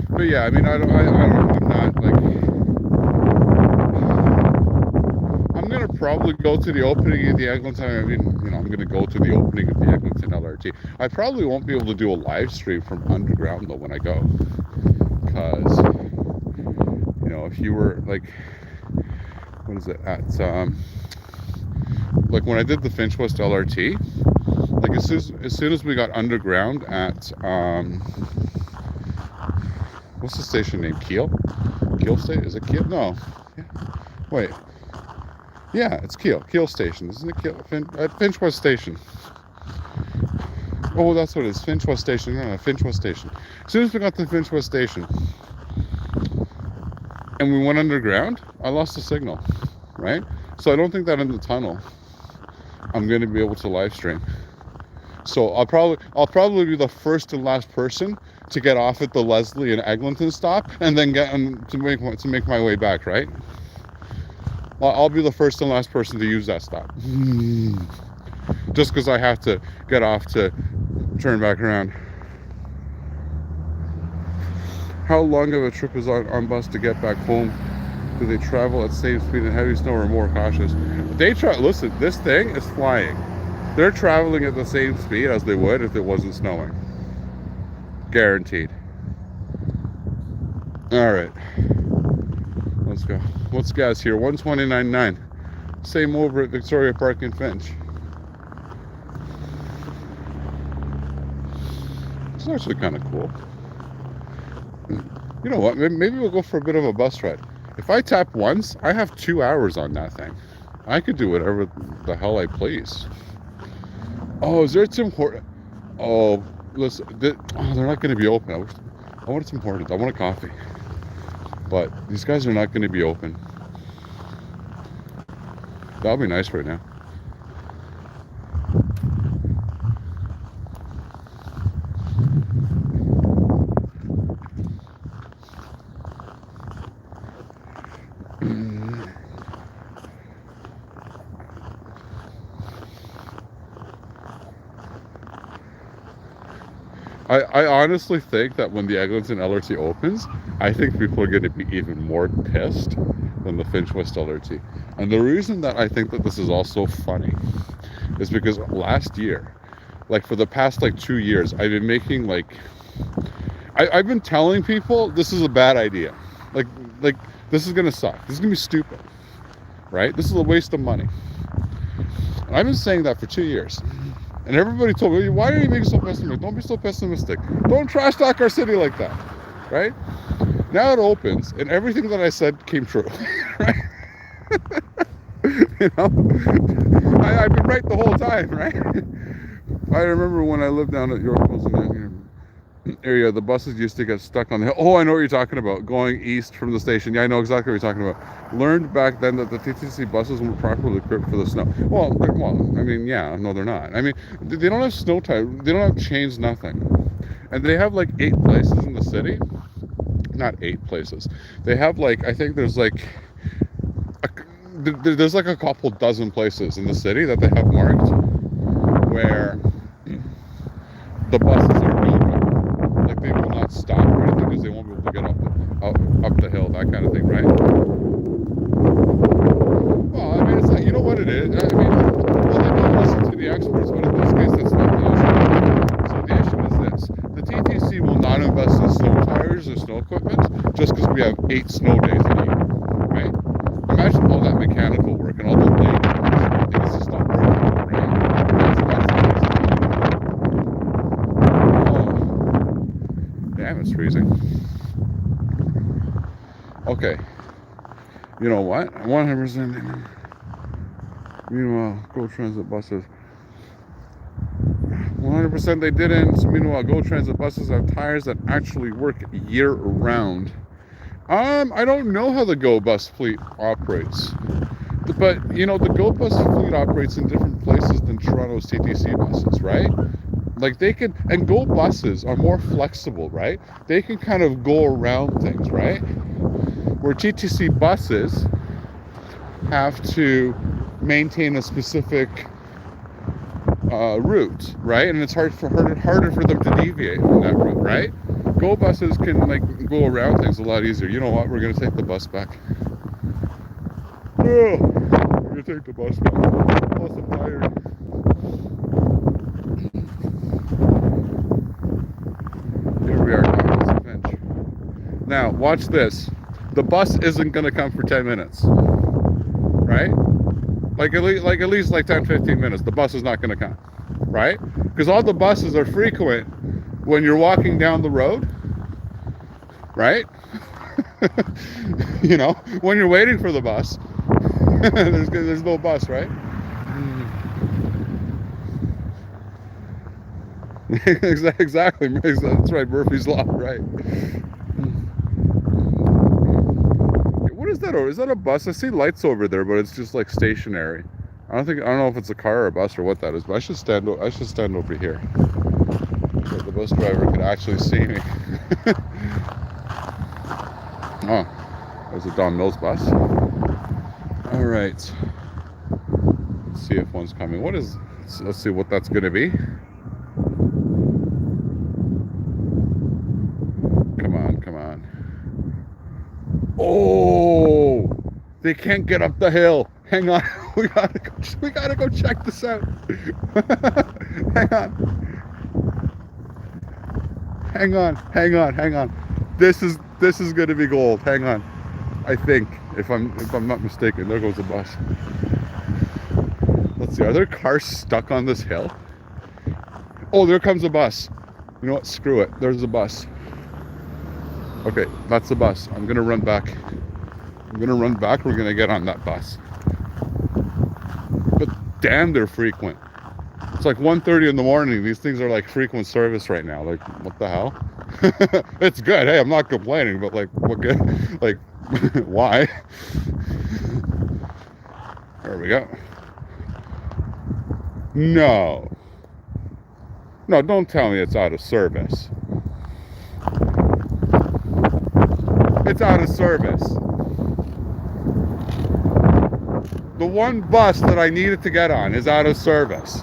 But yeah, I mean, I'm not like, I'm gonna probably go to the opening of the Eglinton. I mean, you know, I'm gonna go to the opening of the Eglinton LRT. I probably won't be able to do a live stream from underground though when I go, because you know, if you were like, what is it at? Like when I did the Finch West LRT, like as soon as we got underground at what's the station name? Kiel State? Is it Kiel? No. Yeah. Wait. Yeah, it's Kiel Station, isn't it? At Finch West Station. Oh, that's what it is. Finch West Station. No, Finch West Station. As soon as we got to Finch West Station and we went underground, I lost the signal, right? So I don't think that in the tunnel I'm going to be able to live stream. So I'll probably be the first and last person to get off at the Leslie and Eglinton stop, and then get to make my way back. Right? I'll be the first and last person to use that stop, just because I have to get off to turn back around. How long of a trip is on bus to get back home? Do they travel at same speed in heavy snow or more cautious? Listen, this thing is flying. They're traveling at the same speed as they would if it wasn't snowing. Guaranteed. All right. Let's go. What's gas here? 129.9. Same over at Victoria Park in Finch. It's actually kind of cool. You know what? Maybe we'll go for a bit of a bus ride. If I tap once, I have 2 hours on that thing. I could do whatever the hell I please. Oh, is there Tim Hortons? Oh, listen, they're not going to be open. I want Tim Hortons. I want a coffee. But these guys are not going to be open. That'll be nice right now. I honestly think that when the Eglinton LRT opens, I think people are going to be even more pissed than the Finch West LRT. And the reason that I think that this is all so funny is because last year, like for the past like 2 years, I've been making like I've been telling people this is a bad idea. Like like this is gonna suck. This is gonna be stupid. Right? This is a waste of money. And I've been saying that for 2 years. And everybody told me, why are you being so pessimistic? Don't be so pessimistic. Don't trash talk our city like that. Right? Now it opens, and everything that I said came true. Right? You know? I've been right the whole time, right? I remember when I lived down at York Mills area, the buses used to get stuck on the hill. Oh, I know what you're talking about. Going east from the station. Yeah, I know exactly what you're talking about. Learned back then that the TTC buses weren't properly equipped for the snow. Well, I mean, yeah, no, they're not. I mean, they don't have snow tires. They don't have chains, nothing. And they have like 8 places in the city. Not 8 places. They have like, I think there's like, there's like a couple dozen places in the city that they have marked where the buses are real good. Like they will not stop or anything because they won't be able to get up the hill, that kind of thing, right? Well, I mean, it's like, you know what it is? I mean, well, they don't listen to the experts, but in this case, that's not the issue. So the issue is this. The TTC will not invest in snow tires or snow equipment just because we have 8 snow days a year, right? Imagine all that mechanical work and all the labor. It's just not working, right? Oh, damn, it's freezing. Okay. You know what? 100%. Meanwhile, Go Transit buses. 100% they didn't. Meanwhile, Go Transit buses have tires that actually work year-round. I don't know how the Go Bus fleet operates. But, you know, the Go Bus fleet operates in different places than Toronto's TTC buses, right? Like they can, and Go buses are more flexible, right? They can kind of go around things, right? Where TTC buses have to maintain a specific route, right? And it's harder for them to deviate from that route, right? Go buses can like go around things a lot easier. You know what? We're gonna take the bus back. Oh, we're gonna take the bus back. Plus, I'm tired. Here we are now, Finch. Now, watch this. The bus isn't gonna come for 10 minutes, right? Like at least 10-15 minutes. The bus is not gonna come, right? Because all the buses are frequent when you're walking down the road, right? You know, when you're waiting for the bus, there's no bus, right? Exactly. That's right. Murphy's Law, right? What is that? Is that a bus? I see lights over there, but it's just like stationary. I don't know if it's a car or a bus or what that is. But I should stand over here so the bus driver could actually see me. Oh, there's a Don Mills bus. All right. Let's see if one's coming. Let's see what that's gonna be. Come on. Oh, they can't get up the hill. Hang on. We gotta go check this out. Hang on. This is gonna be gold. Hang on. I think, if I'm not mistaken, there goes the bus. Let's see. Are there cars stuck on this hill? Oh, there comes a bus. You know what? Screw it. There's a bus. Okay, that's the bus. I'm gonna run back. We're gonna get on that bus. But damn, they're frequent. It's like 1:30 in the morning. These things are like frequent service right now. Like, what the hell? It's good. Hey, I'm not complaining, but like, what good? Like, why? There we go. No, don't tell me it's out of service. It's out of service. The one bus that I needed to get on is out of service.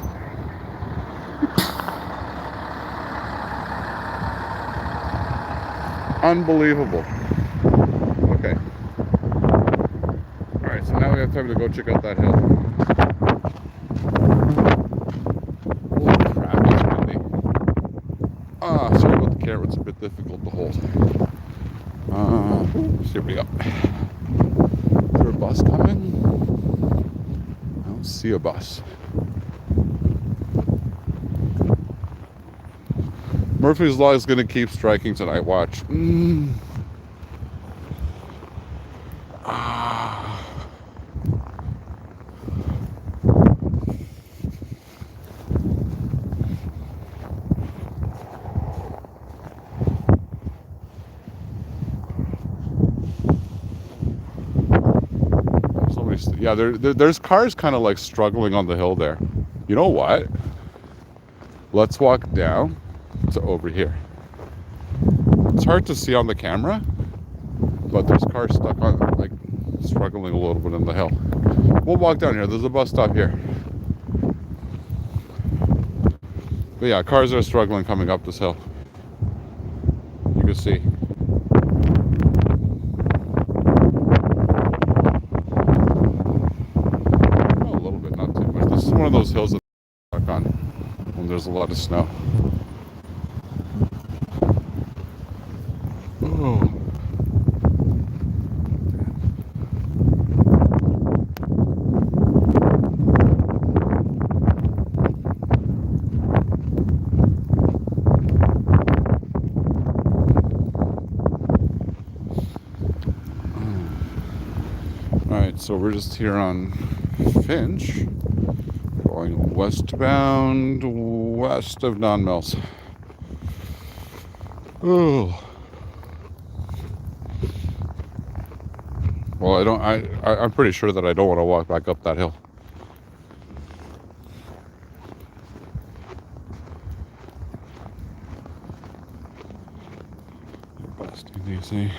Unbelievable. Okay. Alright, so now we have time to go check out that hill. Holy crap, it's windy. Sorry about the camera, it's a bit difficult to hold. Here we go. Is there a bus coming? I don't see a bus. Murphy's Law is going to keep striking tonight. Watch. Yeah, there's cars kind of like struggling on the hill there. You know what? Let's walk down to over here. It's hard to see on the camera, but there's cars stuck on, like, struggling a little bit in the hill. We'll walk down here. There's a bus stop here. But yeah, cars are struggling coming up this hill. You can see. Oh, a little bit, not too much. This is one of those hills that stuck on when there's a lot of snow. Oh. Alright, so we're just here on Finch, going westbound, west of Don Mills. Oh. Well, I'm pretty sure that I don't want to walk back up that hill. Busting easy.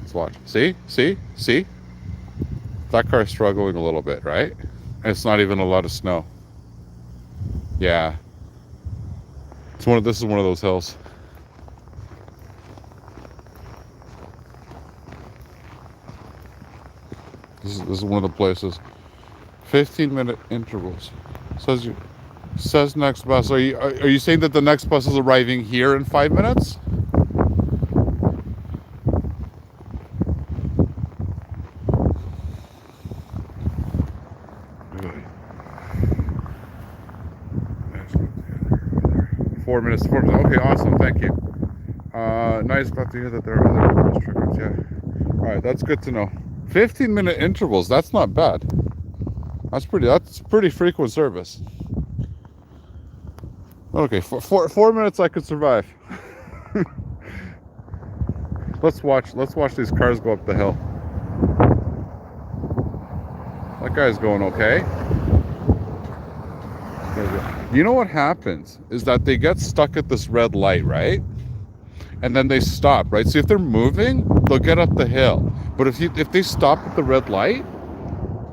Let's watch. See? That car's struggling a little bit, right? And it's not even a lot of snow. Yeah. This is one of those hills. This is one of the places. 15-minute intervals. Says next bus. Are you saying that the next bus is arriving here in 5 minutes? Good. 4 minutes. Okay, awesome. Thank you. Nice. Glad to hear that there are other bus triggers. Yeah. All right, that's good to know. 15-minute intervals. That's not bad. That's pretty frequent service. Okay, 4 minutes I could survive. Let's watch these cars go up the hill. That guy's going okay. You know what happens is that they get stuck at this red light, right? And then they stop, right? So if they're moving, they'll get up the hill. But if they stop at the red light,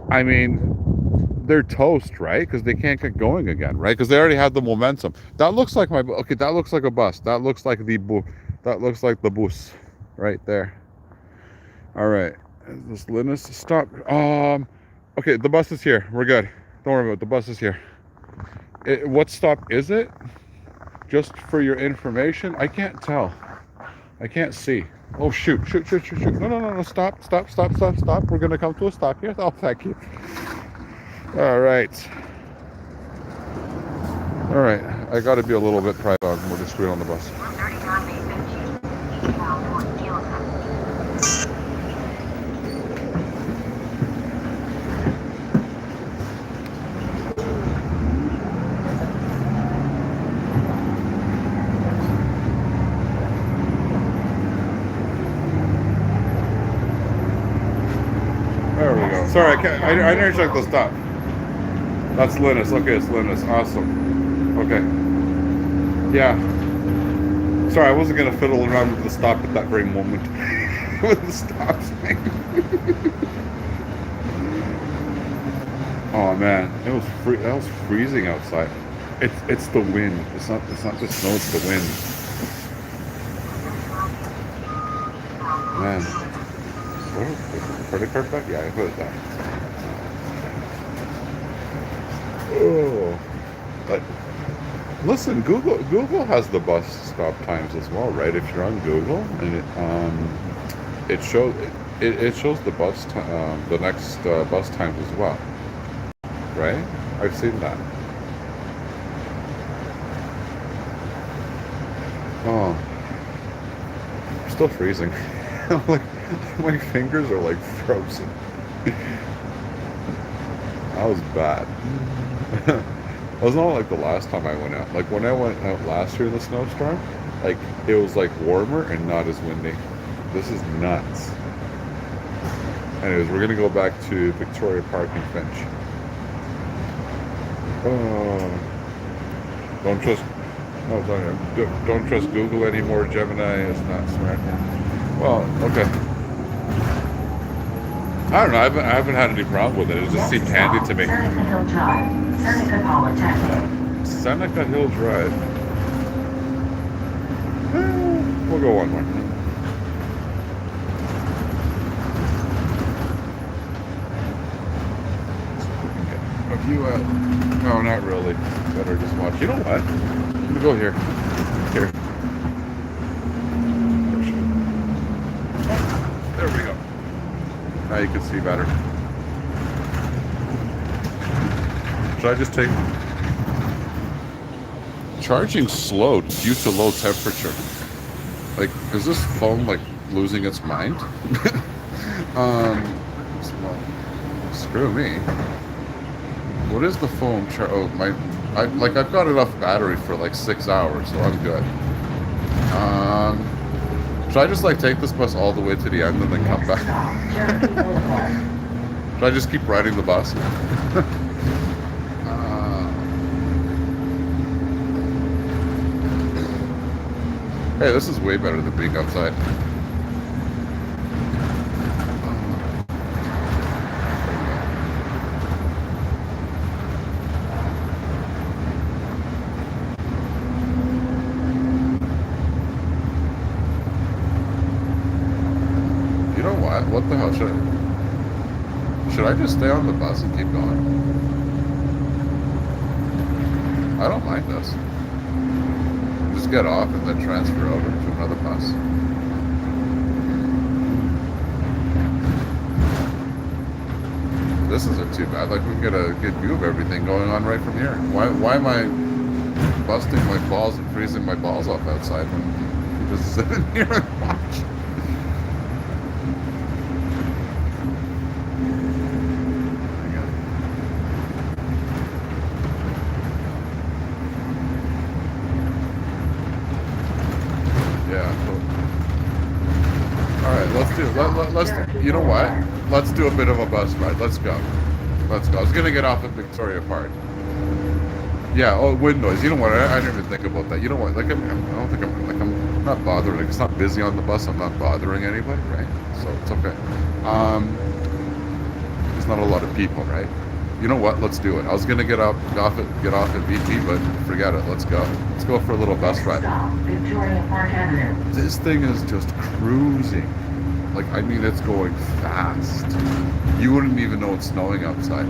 I mean, they're toast, right? Because they can't get going again, right? Because they already had the momentum. That looks like that looks like a bus. That looks like the bus right there. All right, this Linus, stop. Okay, the bus is here. We're good. Don't worry about it. The bus is here. What stop is it? Just for your information, I can't tell. I can't see. Oh, shoot. No. Stop. We're going to come to a stop here. Oh, thank you. All right. I got to be a little bit more discreet on the bus. Sorry, I can't. I never checked the stop. That's Linus. Okay, it's Linus. Awesome. Okay. Yeah. Sorry, I wasn't gonna fiddle around with the stop at that very moment. With the stop sign. Oh man, it was that was freezing outside. It's the wind. It's not the snow. It's the wind. Man, what, credit card back? Yeah, I put it down. Oh, but listen, Google has the bus stop times as well, right? If you're on Google and it shows it shows the the next bus times as well, right? I've seen that. Oh, I'm still freezing. Like my fingers are like frozen. That was bad. It was not like the last time I went out. Like when I went out last year in the snowstorm, like it was like warmer and not as windy. This is nuts. Anyways, we're gonna go back to Victoria Park in Finch. Oh, don't trust. Oh, sorry. Don't trust Google anymore. Gemini is not smart. Well, okay. I don't know. I haven't had any problem with it. It just seemed handy to me. Seneca Hill Drive, Seneca Polytechnic. Seneca Hill Drive. We'll go one more. A view out. No, not really. Better just watch. You know what? I'm gonna go here. Here. There we go. Now you can see better. Should I just take... Charging slow due to low temperature. Like, is this phone, like, losing its mind? Well, screw me. What is the phone charge? Oh, I've got enough battery for, like, 6 hours, so I'm good. Should I just, like, take this bus all the way to the end and then come back? Should I just keep riding the bus? Hey, this is way better than being outside. You know what? What the hell should I... Should I just stay on the bus and keep going? I don't mind this. Just get off and then transfer over to another bus. This isn't too bad. Like, we can get a good view of everything going on right from here. Why am I busting my balls and freezing my balls off outside when you just sit in here and watch? Let's you know what? Let's do a bit of a bus ride. Let's go. Let's go. I was gonna get off at Victoria Park. Yeah. Oh, wind noise. You know what? I didn't even think about that. You know what? Like, I don't think I'm not bothering. Like, it's not busy on the bus. I'm not bothering anybody, right? So it's okay. There's not a lot of people, right? You know what? Let's do it. I was gonna get off at VT, but forget it. Let's go. Let's go for a little bus ride. Victoria Park Avenue. This thing is just cruising. Like, I mean, it's going fast. You wouldn't even know it's snowing outside.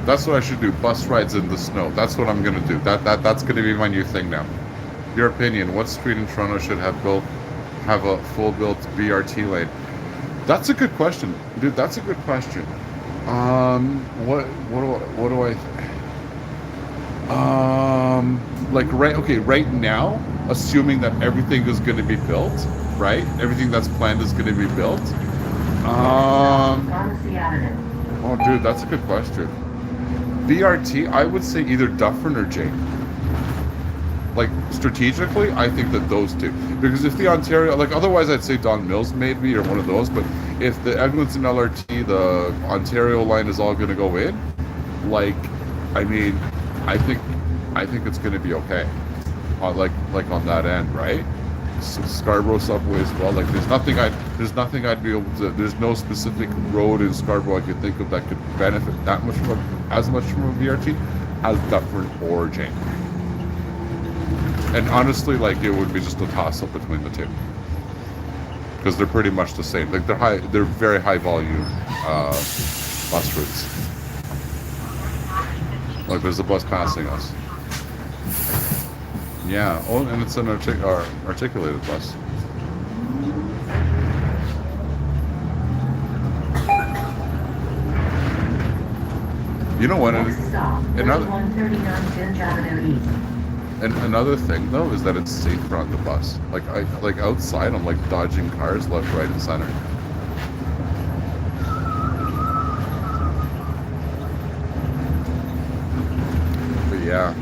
That's what I should do. Bus rides in the snow. That's what I'm gonna do. That's gonna be my new thing now. Your opinion? What street in Toronto should have a full built BRT lane? That's a good question, dude. That's a good question. What do I? Like right. Okay, right now, assuming that everything is going to be built, right? Everything that's planned is going to be built. Pharmacy Avenue. Oh, dude, that's a good question. BRT, I would say either Dufferin or Jane. Like, strategically, I think that those two. Because if the Ontario, like, otherwise I'd say Don Mills maybe, or one of those, but if the Eglinton LRT, the Ontario line is all going to go in, like, I mean, I think it's going to be okay. Like on that end, right? Scarborough subway as well. Like, there's nothing I'd be able to. There's no specific road in Scarborough I could think of that could benefit that much from as much from a BRT as Dufferin or Jane. And honestly, like, it would be just a toss-up between the two because they're pretty much the same. Like, they're very high volume bus routes. Like, there's a bus passing us. Yeah. Oh, and it's an articulated bus. You know what? And another thing though is that it's safer on the bus. Like outside, I'm like dodging cars left, right, and center. But yeah.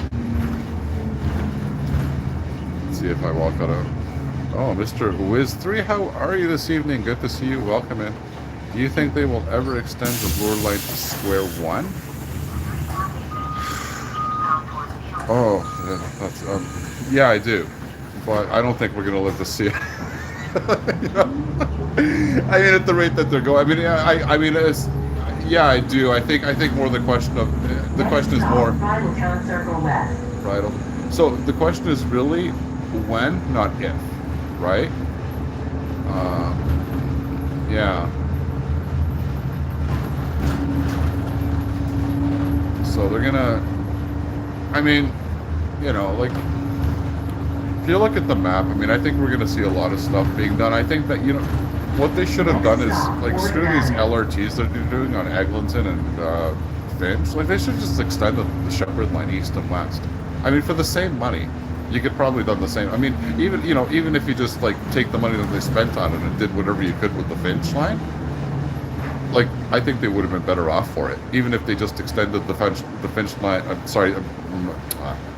Let's see if I walk out of. Oh, Mr. Wiz3, how are you this evening? Good to see you. Welcome in. Do you think they will ever extend the Bloor line to square one? Oh, yeah, that's, yeah, I do, but I don't think we're gonna live to see it. You know? I mean, at the rate that they're going, I mean, I mean, yeah, I do. I think more the question of the question is more. Bridal. So the question is really when, not if, right? Yeah. So they're gonna. I mean, you know, like, if you look at the map, I mean, I think we're going to see a lot of stuff being done. I think that, you know, what they should have done is, like, screw these LRTs that they're doing on Eglinton and Finch. Like, they should just extend the Shepherd line east and west. I mean, for the same money, you could probably done the same. I mean, even if you just, like, take the money that they spent on it and did whatever you could with the Finch line, like, I think they would have been better off for it, even if they just extended the Finch line. I'm sorry,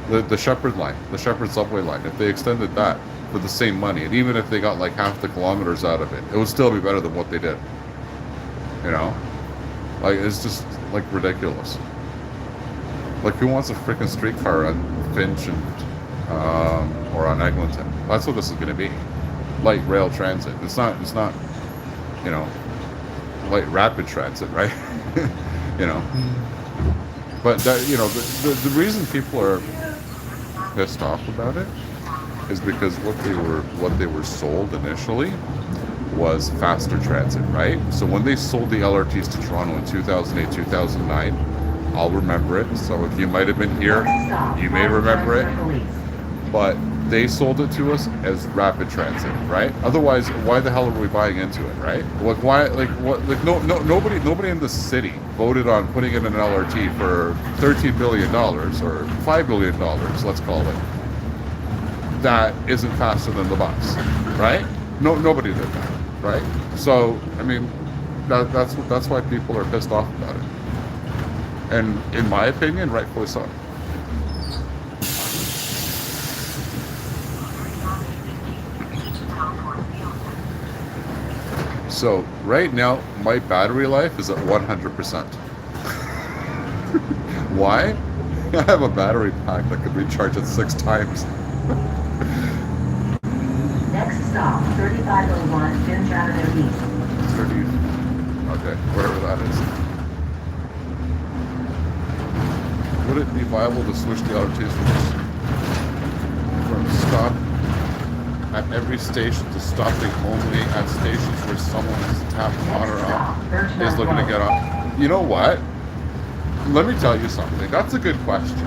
the Shepherd line, the Shepherd subway line. If they extended that for the same money, and even if they got like half the kilometers out of it, it would still be better than what they did. You know, like, it's just like ridiculous. Like, who wants a freaking streetcar on Finch and or on Eglinton? That's what this is going to be. Light rail transit. It's not. You know. Light rapid transit, right? You know, but that, you know, the reason people are pissed off about it is because what they were sold initially was faster transit, right? So when they sold the LRTs to Toronto in 2008, 2009, I'll remember it. So if you might have been here, you may remember it. But they sold it to us as rapid transit, right? Otherwise, why the hell are we buying into it, right? Like, why? Like, what? Like, nobody in the city voted on putting in an LRT for $13 billion or $5 billion, let's call it. That isn't faster than the bus, right? No, nobody did that, right? So, I mean, that's why people are pissed off about it, and in my opinion, rightfully so. So right now, my battery life is at 100%. Why? I have a battery pack that can recharge it 6 times. Next stop, 3501 Finch Avenue East. 30. Okay, whatever that is. Would it be viable to switch the LRTs from stop at every station to stopping only at stations where someone is tapped on or off is looking to get off? You know what? Let me tell you something. That's a good question.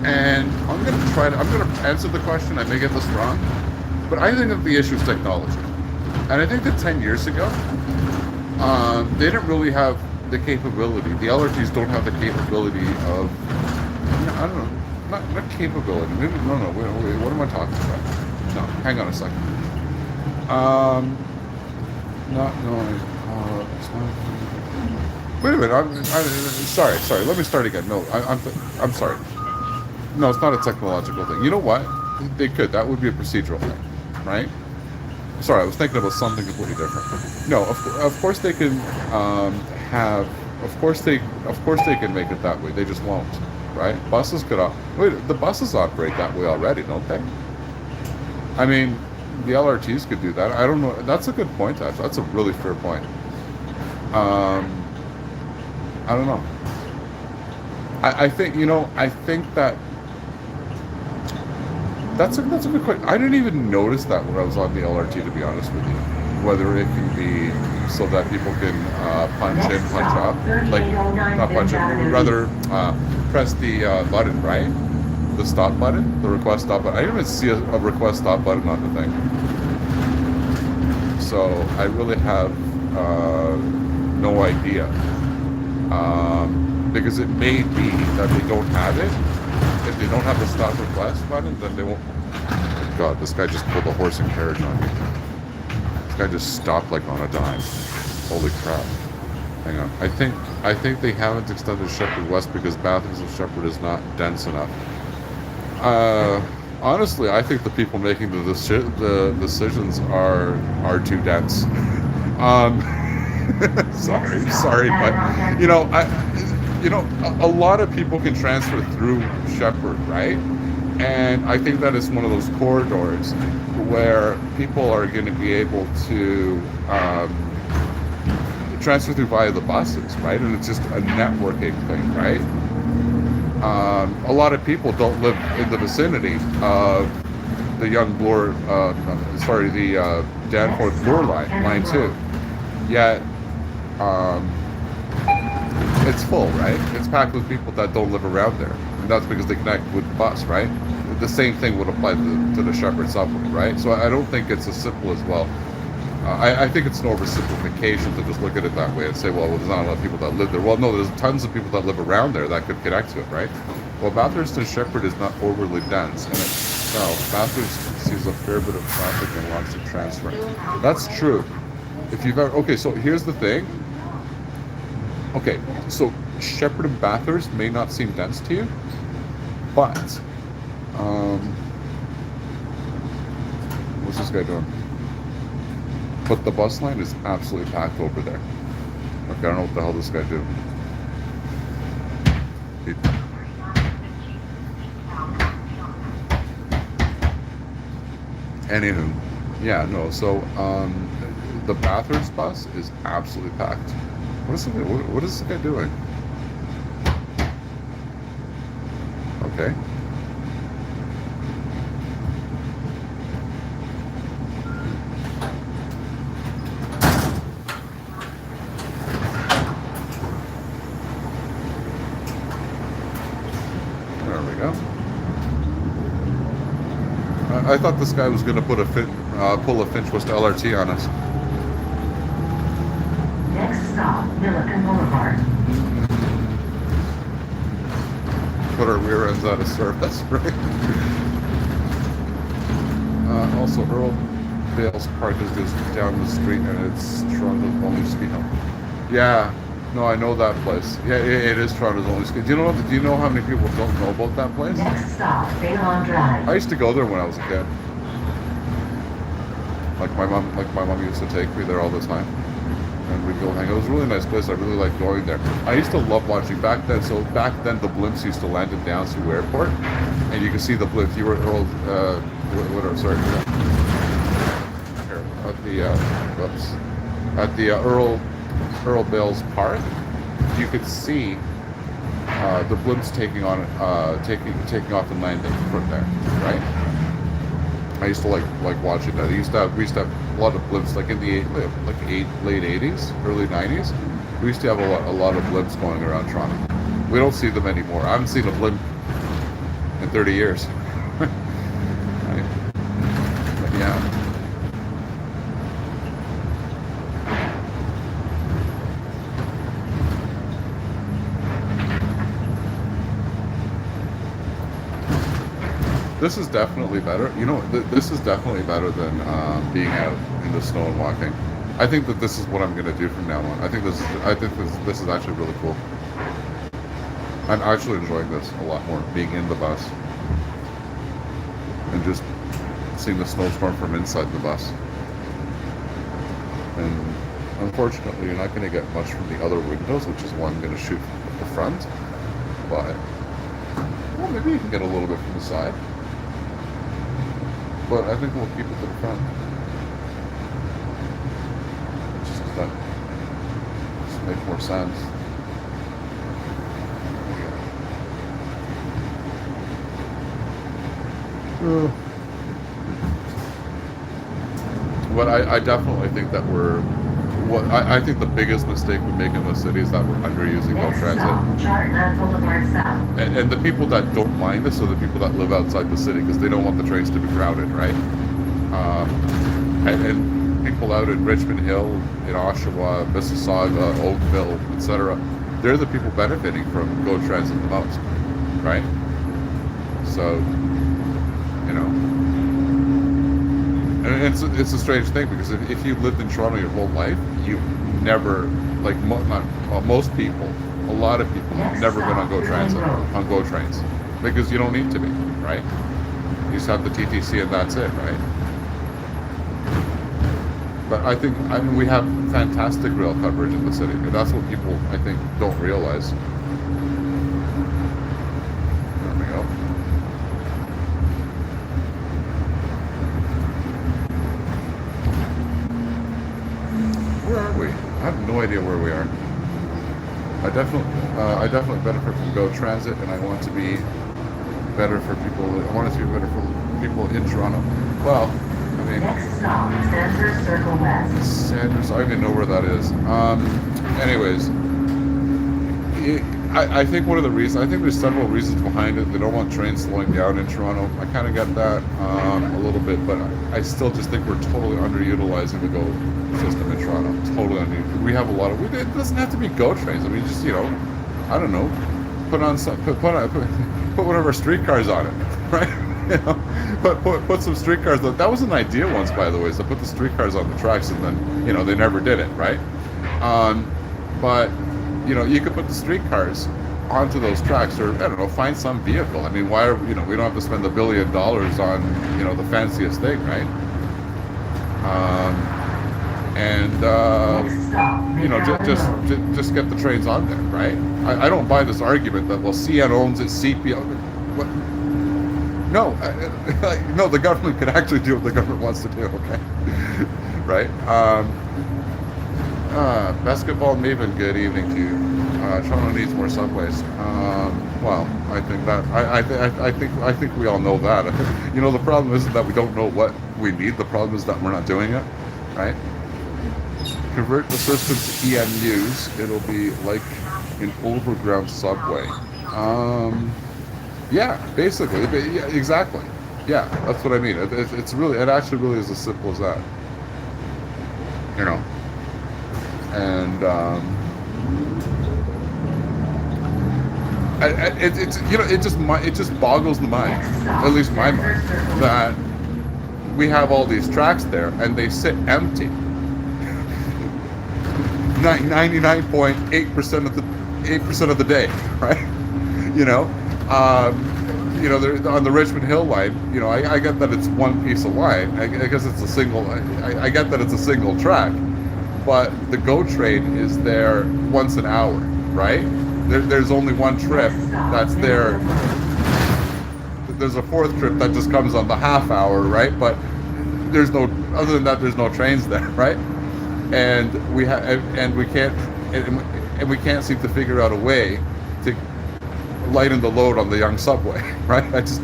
And I'm going to answer the question. I may get this wrong. But I think that the issue is technology. And I think that 10 years ago, they didn't really have the capability. The LRTs don't have the capability of, I don't know, not capability. Maybe, no, what am I talking about? No, hang on a second. Not knowing. It's not. Wait a minute. Sorry. Sorry. Let me start again. No, I'm sorry. No, it's not a technological thing. You know what? They could. That would be a procedural thing, right? Sorry, I was thinking about something completely different. No, of course they can have. Of course they can make it that way. They just won't, right? Buses could. Wait, the buses operate that way already, don't they? I mean, the LRTs could do that. I don't know. That's a good point, actually. That's a really fair point. I don't know. I think I think that that's a good question. I didn't even notice that when I was on the LRT, to be honest with you. Whether it can be so that people can punch in, punch out, like not punch in, rather press the button, right? The stop button, the request stop button. I didn't even see a request stop button on the thing. So I really have no idea. Because it may be that they don't have it. If they don't have the stop request button, then they won't. Oh God, this guy just pulled a horse and carriage on me. This guy just stopped like on a dime. Holy crap. Hang on. I think they haven't extended Shepherd West because bathrooms of Shepherd is not dense enough. Honestly, I think the people making the decisions are too dense. Sorry, but a lot of people can transfer through Shepherd, right? And I think that is one of those corridors where people are going to be able to transfer through via the buses, right? And it's just a networking thing, right? A lot of people don't live in the vicinity of the the Danforth Bloor line 2. Yet, it's full, right? It's packed with people that don't live around there. And that's because they connect with the bus, right? The same thing would apply to the Shepherd subway, right? So I don't think it's as simple as well. I think it's an oversimplification to just look at it that way and say, well, there's not a lot of people that live there. Well, no, there's tons of people that live around there that could connect to it, right? Well, Bathurst and Shepherd is not overly dense in itself. Bathurst sees a fair bit of traffic and wants to transfer. That's true. If you've ever, okay, so here's the thing. Okay, so Shepherd and Bathurst may not seem dense to you, but what's this guy doing? But the bus line is absolutely packed over there. Okay, I don't know what the hell this guy did. Anywho, yeah, no. So the Bathurst bus is absolutely packed. What is this guy doing? Okay. There we go. I thought this guy was going to put pull a Finch West LRT on us. Next stop, Milliken Boulevard. Put our rear ends out of service, right? Also, Earl Bales Park is just down the street, and it's Toronto's only ski hill. Yeah, no, I know that place. Yeah, it is Toronto's only ski. Do you know how many people don't know about that place? Next stop, Baylon Drive. I used to go there when I was a kid. Like my mom used to take me there all the time. And we'd go hang out. It was a really nice place. I really liked going there. I used to love watching back then. So back then, the blimps used to land at Downsview Airport, and you could see the blimps. You were at Earl, at the Earl Bales Park. You could see the blimps taking off and landing from there, right? I used to like watching that. We used to have a lot of blimps, like in the late 80s, early 90s. We used to have a lot of blimps going around Toronto. We don't see them anymore. I haven't seen a blimp in 30 years. Right? But yeah. This is definitely better. You know, this is definitely better than being out in the snow and walking. I think that this is what I'm going to do from now on. I think this is actually really cool. I'm actually enjoying this a lot more, being in the bus and just seeing the snowstorm from inside the bus. And unfortunately, you're not going to get much from the other windows, which is why I'm going to shoot from the front. But well, maybe you can get a little bit from the side. But I think we'll keep it to the front. Just 'cause that just makes more sense. But I definitely think that I think the biggest mistake we make in the city is that we're underusing GO Transit. And the people that don't mind this are the people that live outside the city because they don't want the trains to be crowded, right? And people out in Richmond Hill, in Oshawa, Mississauga, Oakville, etc., they're the people benefiting from GO Transit the most, right? So, you know, and it's a strange thing because if you've lived in Toronto your whole life, you've never, like most people, a lot of people have never been on GO Transit, on GO trains, because you don't need to be, right? You just have the TTC and that's it, right? But I mean, we have fantastic rail coverage in the city, and that's what people, I think, don't realize. There we go. Where are we? I have no idea where we are. I definitely benefit from GO Transit, and I want to be better for people. I want it to be better for people in Toronto. Well, I mean, Next stop, Sandhurst Circle West. Sandhurst, I don't even know where that is. Anyways, I think one of the reasons, I think there's several reasons behind it. They don't want trains slowing down in Toronto. I kind of get that a little bit, but I still just think we're totally underutilizing the GO system in Toronto. Totally underutilized. We have a lot of, it doesn't have to be GO trains. I mean, just, you know, I don't know, put one of our streetcars on it, right? You know, put some streetcars. That was an idea once, by the way, is to put the streetcars on the tracks, and then, you know, they never did it, right? But you know, you could put the streetcars onto those tracks, or I don't know, find some vehicle. I mean, why are we don't have to spend $1 billion on, you know, the fanciest thing, right? You know, just get the trains on there, right? I don't buy this argument that, well, CN owns it, CP. What? No, no, the government can actually do what the government wants to do, okay? Right? Basketball Maven, good evening to you. Toronto needs more subways. Well, I think that I think we all know that. You know, the problem isn't that we don't know what we need. The problem is that we're not doing it, right? Convert the system to EMUs. It'll be like an overground subway. Yeah, basically. Yeah, exactly. Yeah, that's what I mean. It actually really is as simple as that. You know. And it's you know, it just boggles the mind, at least my mind, that we have all these tracks there and they sit empty. 99.8% of the day, right? You know, on the Richmond Hill line, you know, I get that it's one piece of line. I guess it's a single. I get that it's a single track. But the GO train is there once an hour, right? There's only one trip that's there. There's a fourth trip that just comes on the half hour, right? But there's no, other than that, there's no trains there, right? And we can't seem to figure out a way to lighten the load on the young subway, right? I just,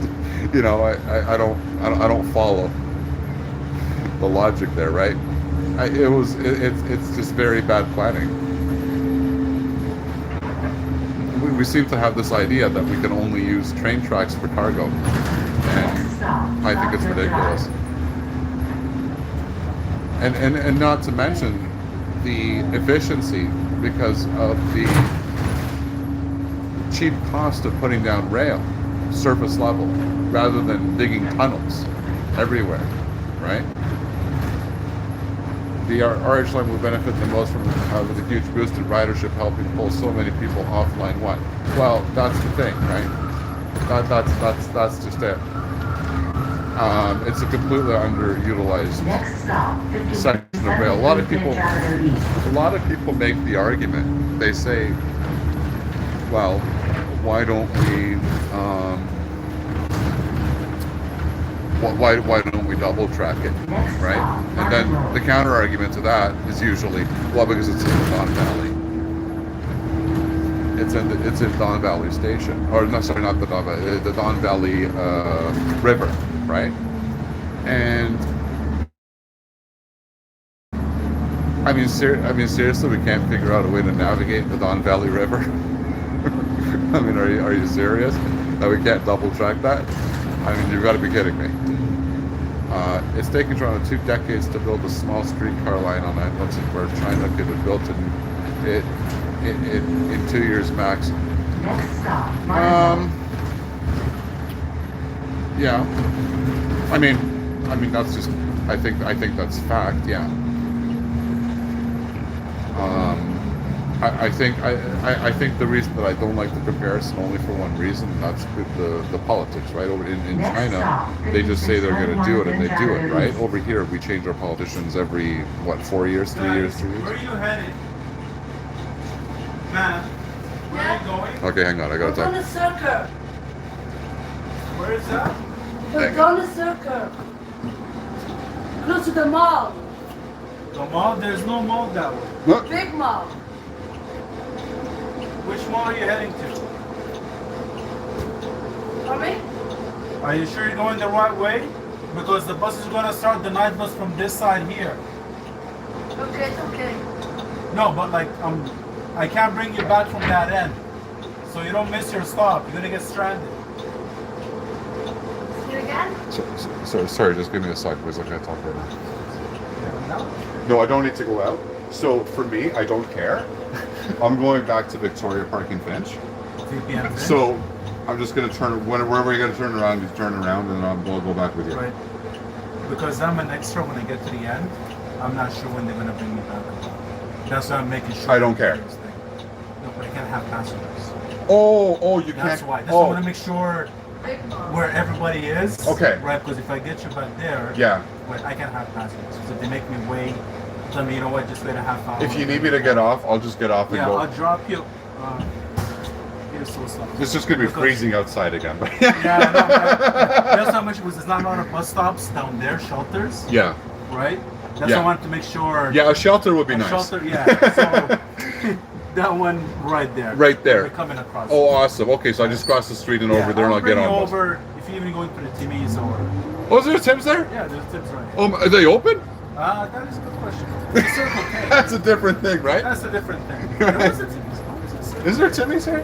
you know, I don't follow the logic there, right? It's just very bad planning. We seem to have this idea that we can only use train tracks for cargo, and I think it's ridiculous. And not to mention the efficiency, because of the cheap cost of putting down rail. surface level rather than digging tunnels everywhere, right? The RH line will benefit the most from with a huge boost in ridership, helping pull so many people off line 1. Well, that's the thing, right? That's just it. It's a completely underutilized section of rail. A lot of people make the argument. They say, well, why don't we why don't we double track it, right? And then the counter argument to that is usually, well, because it's in the Don Valley. It's in Don Valley Station, or no, sorry, not the Don Valley River, right? And I mean, seriously, we can't figure out a way to navigate the Don Valley River. I mean, are you serious? That we can't double track that? I mean, you've got to be kidding me. It's taken Toronto 2 decades to build a small streetcar line on that. What's it where China could have built in 2 years max. Yeah. I mean that's just. I think that's fact. Yeah. I think the reason that I don't like the comparison only for one reason, that's the politics, right? Over in China, they just say they're going to do it and they do it, right? Over here, we change our politicians every 4 years, 3 years, 3 years. Where are you headed? Man, where are you going? Okay, hang on, I gotta We're talk. on a circle. Where is that? We're on a circle. Close to the mall. The mall? There's no mall that way. Look. Big mall. Which mall are you heading to? Mommy? Are you sure you're going the right way? Because the bus is going to start the night bus from this side here. Okay, it's okay. No, but like, I can't bring you back from that end. So you don't miss your stop. You're going to get stranded. See you again? Sorry, just give me a sec, please. I can't talk right now. No? No, I don't need to go out. So for me, I don't care. I'm going back to Victoria Park in Finch. 3 p.m. Finch? So I'm just going to turn, wherever you're going to turn around, you turn around and we'll go back with you. Right. Because I'm an extra when I get to the end. I'm not sure when they're going to bring me back. That's why I'm making sure. I don't care. No, but I can't have passengers. Oh, you That's can't. why. That's why I want to make sure Big mall. where everybody is. Okay. Right, because if I get you back there, Yeah. wait, I can have passengers. So if they make me wait, tell me, you know what, just wait a half hour. If you need me to get off, I'll just get off and yeah, go. I'll drop you. Here's so slow. It's just going to be freezing outside again. Yeah, no, that's how much it was. There's not a lot of bus stops down there, shelters. Yeah. Right? That's Yeah. why I wanted to make sure. Yeah, a shelter would be a nice. shelter, yeah. So that one right there. Right there. We're coming across. Oh, awesome. Okay, so I just cross the street and over there and I'll get bring on. you bus. over if you're even going for the Timmy's or. Oh, is there Tim's there? Yeah, there's tips right here. Are they open? That is a good question. It's a Circle K. That's a different thing, right? That's a different thing. There was a Timmy's. What was it? Circle Is there Timmy's here?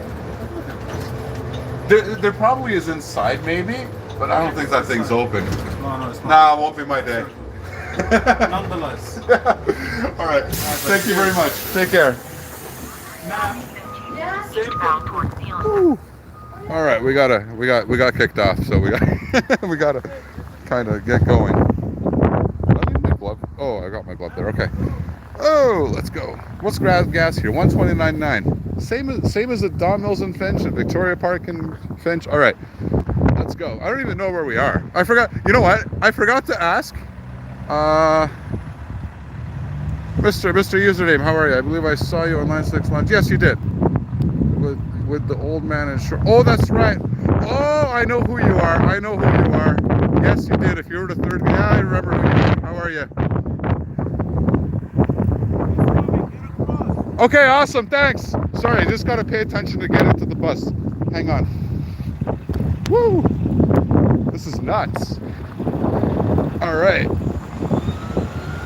There probably is inside, maybe, but I don't think that thing's open. No, it's not. Nah, it won't be my day. Nonetheless. All right. Thank you very much. Take care. Ma'am, Yeah? Woo. All right, we got kicked off, so we gotta kind of get going. I need my glove. Oh, I got my glove there. Okay. Oh, let's go. What's gas here? 129.9. Same as at Don Mills and Finch and Victoria Park and Finch. All right, let's go. I don't even know where we are. I forgot. You know what? I forgot to ask. Mr. Username, how are you? I believe I saw you on Line 6 Lunch. Yes, you did. With the old man in short. Oh, that's right. Oh, I know who you are. I know who you are. Yes, you did. If you were the third, yeah, I remember who you are. How are you? Okay, awesome. Thanks. Sorry, I just got to pay attention to get into the bus. Hang on. Woo! This is nuts. All right.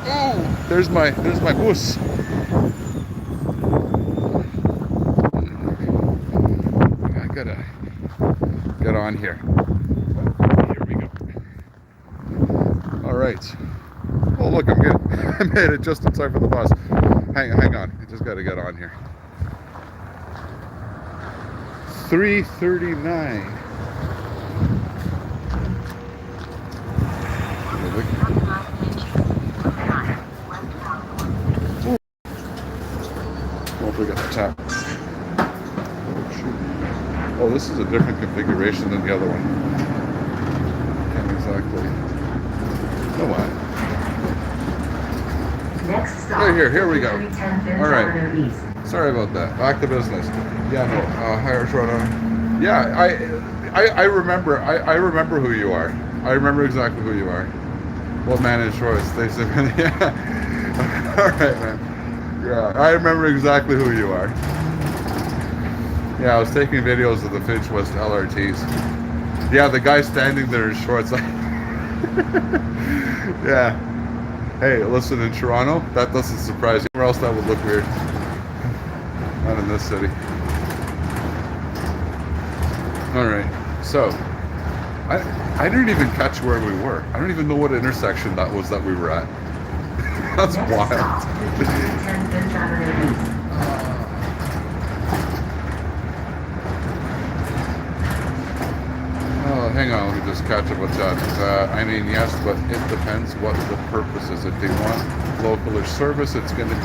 Oh, there's my bus. I gotta get on here. Here we go. All right. Oh, look, I'm good. I made it just in time for the bus. Hang on. I just gotta get on here. 3:39. Oh, this is a different configuration than the other one. Can't exactly. Oh, what? Next stop. Here we go. 310 Finch All right. Avenue East. Sorry about that. Back to business. Yeah, no. Hi, Toronto. Yeah, I remember. I remember who you are. I remember exactly who you are. What man in shorts? They said, yeah. All right, man. Yeah, I remember exactly who you are. Yeah, I was taking videos of the Finch West LRTs. Yeah, the guy standing there in shorts. Yeah. Hey, listen, in Toronto, that doesn't surprise you. Where else that would look weird? Not in this city. All right, so I didn't even catch where we were. I don't even know what intersection that was that we were at. That's Next wild. stop. 310 Finch Avenue East. Oh, hang on, let me just catch up with that. I mean, yes, but it depends what the purpose is. If they want localish service, it's going to be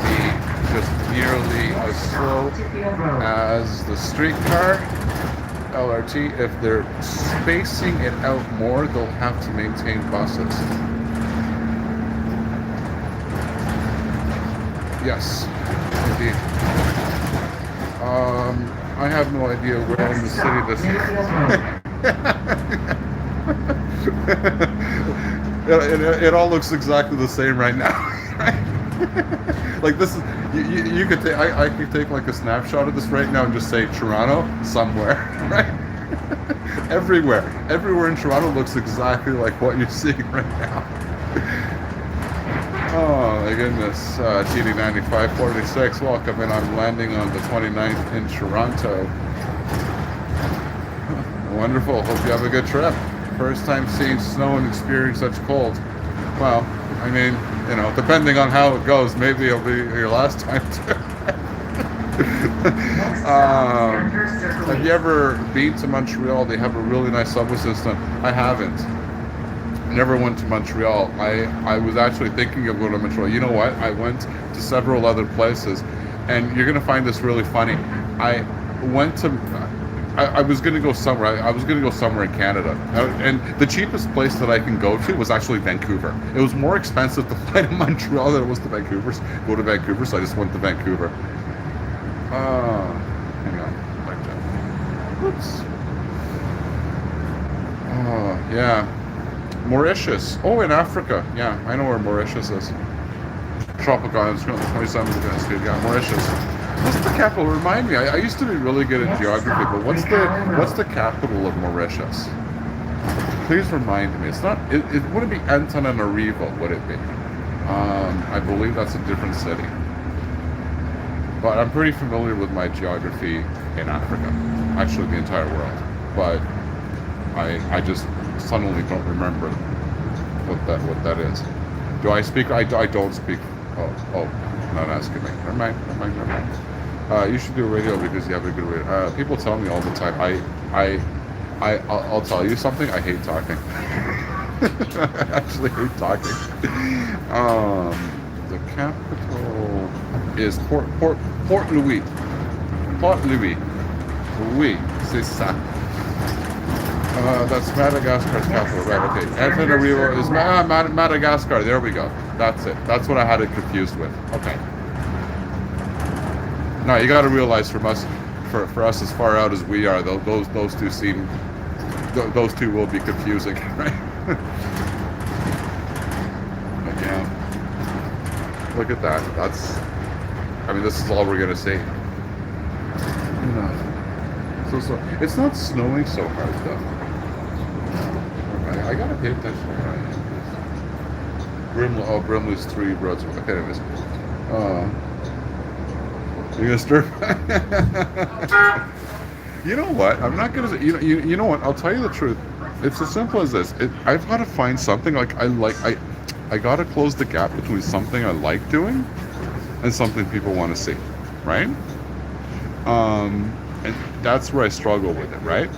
just nearly as slow as the streetcar LRT. If they're spacing it out more, they'll have to maintain buses. Yes, indeed. I have no idea where in the city this is. It all looks exactly the same right now. Like this is you could take I could take like a snapshot of this right now and just say Toronto somewhere, right? Everywhere in Toronto looks exactly like what you're seeing right now. Oh my goodness, TD 9546, welcome, and I'm landing on the 29th in Toronto. Wonderful. Hope you have a good trip. First time seeing snow and experiencing such cold. Well, I mean, you know, depending on how it goes, maybe it'll be your last time too. Have you ever been to Montreal? They have a really nice subway system. I haven't. Never went to Montreal. I was actually thinking of going to Montreal. You know what? I went to several other places, and you're gonna find this really funny. I went to. I was going to go somewhere. I was going to go somewhere in Canada, and the cheapest place that I can go to was actually Vancouver. It was more expensive to fly to Montreal than it was to Vancouver. Go to Vancouver, so I just went to Vancouver. Hang on, like that. Whoops. Oh yeah, Mauritius. Oh, in Africa. Yeah, I know where Mauritius is. Tropical Islands, 27 degrees. Yeah, Mauritius. What's the capital? Remind me. I used to be really good at geography, but what's the capital of Mauritius? Please remind me. It's not. It wouldn't be Antananarivo, would it be? I believe that's a different city. But I'm pretty familiar with my geography in Africa, actually the entire world. But I just suddenly don't remember what that is. Do I speak? I don't speak. Oh, not asking me. Never mind. You should do a radio because you have a good radio. People tell me all the time. I'll tell you something. I hate talking. I actually hate talking. The capital is Port Louis. Port Louis. Oui, c'est ça. That's Madagascar's capital, right? Okay. Antananarivo is Madagascar. There we go. That's it. That's what I had it confused with. Okay. No, you got to realize for us as far out as we are, those two will be confusing, right? Again, look at that. I mean, this is all we're gonna see. So it's not snowing so hard though. I gotta pay attention to where I am. Brimley's 3 roads. Okay, anyways. You're gonna stir. You know what? I'm not gonna. You know what? I'll tell you the truth. It's as simple as this. I've got to find something like I gotta close the gap between something I like doing and something people want to see, right? And that's where I struggle with it, right?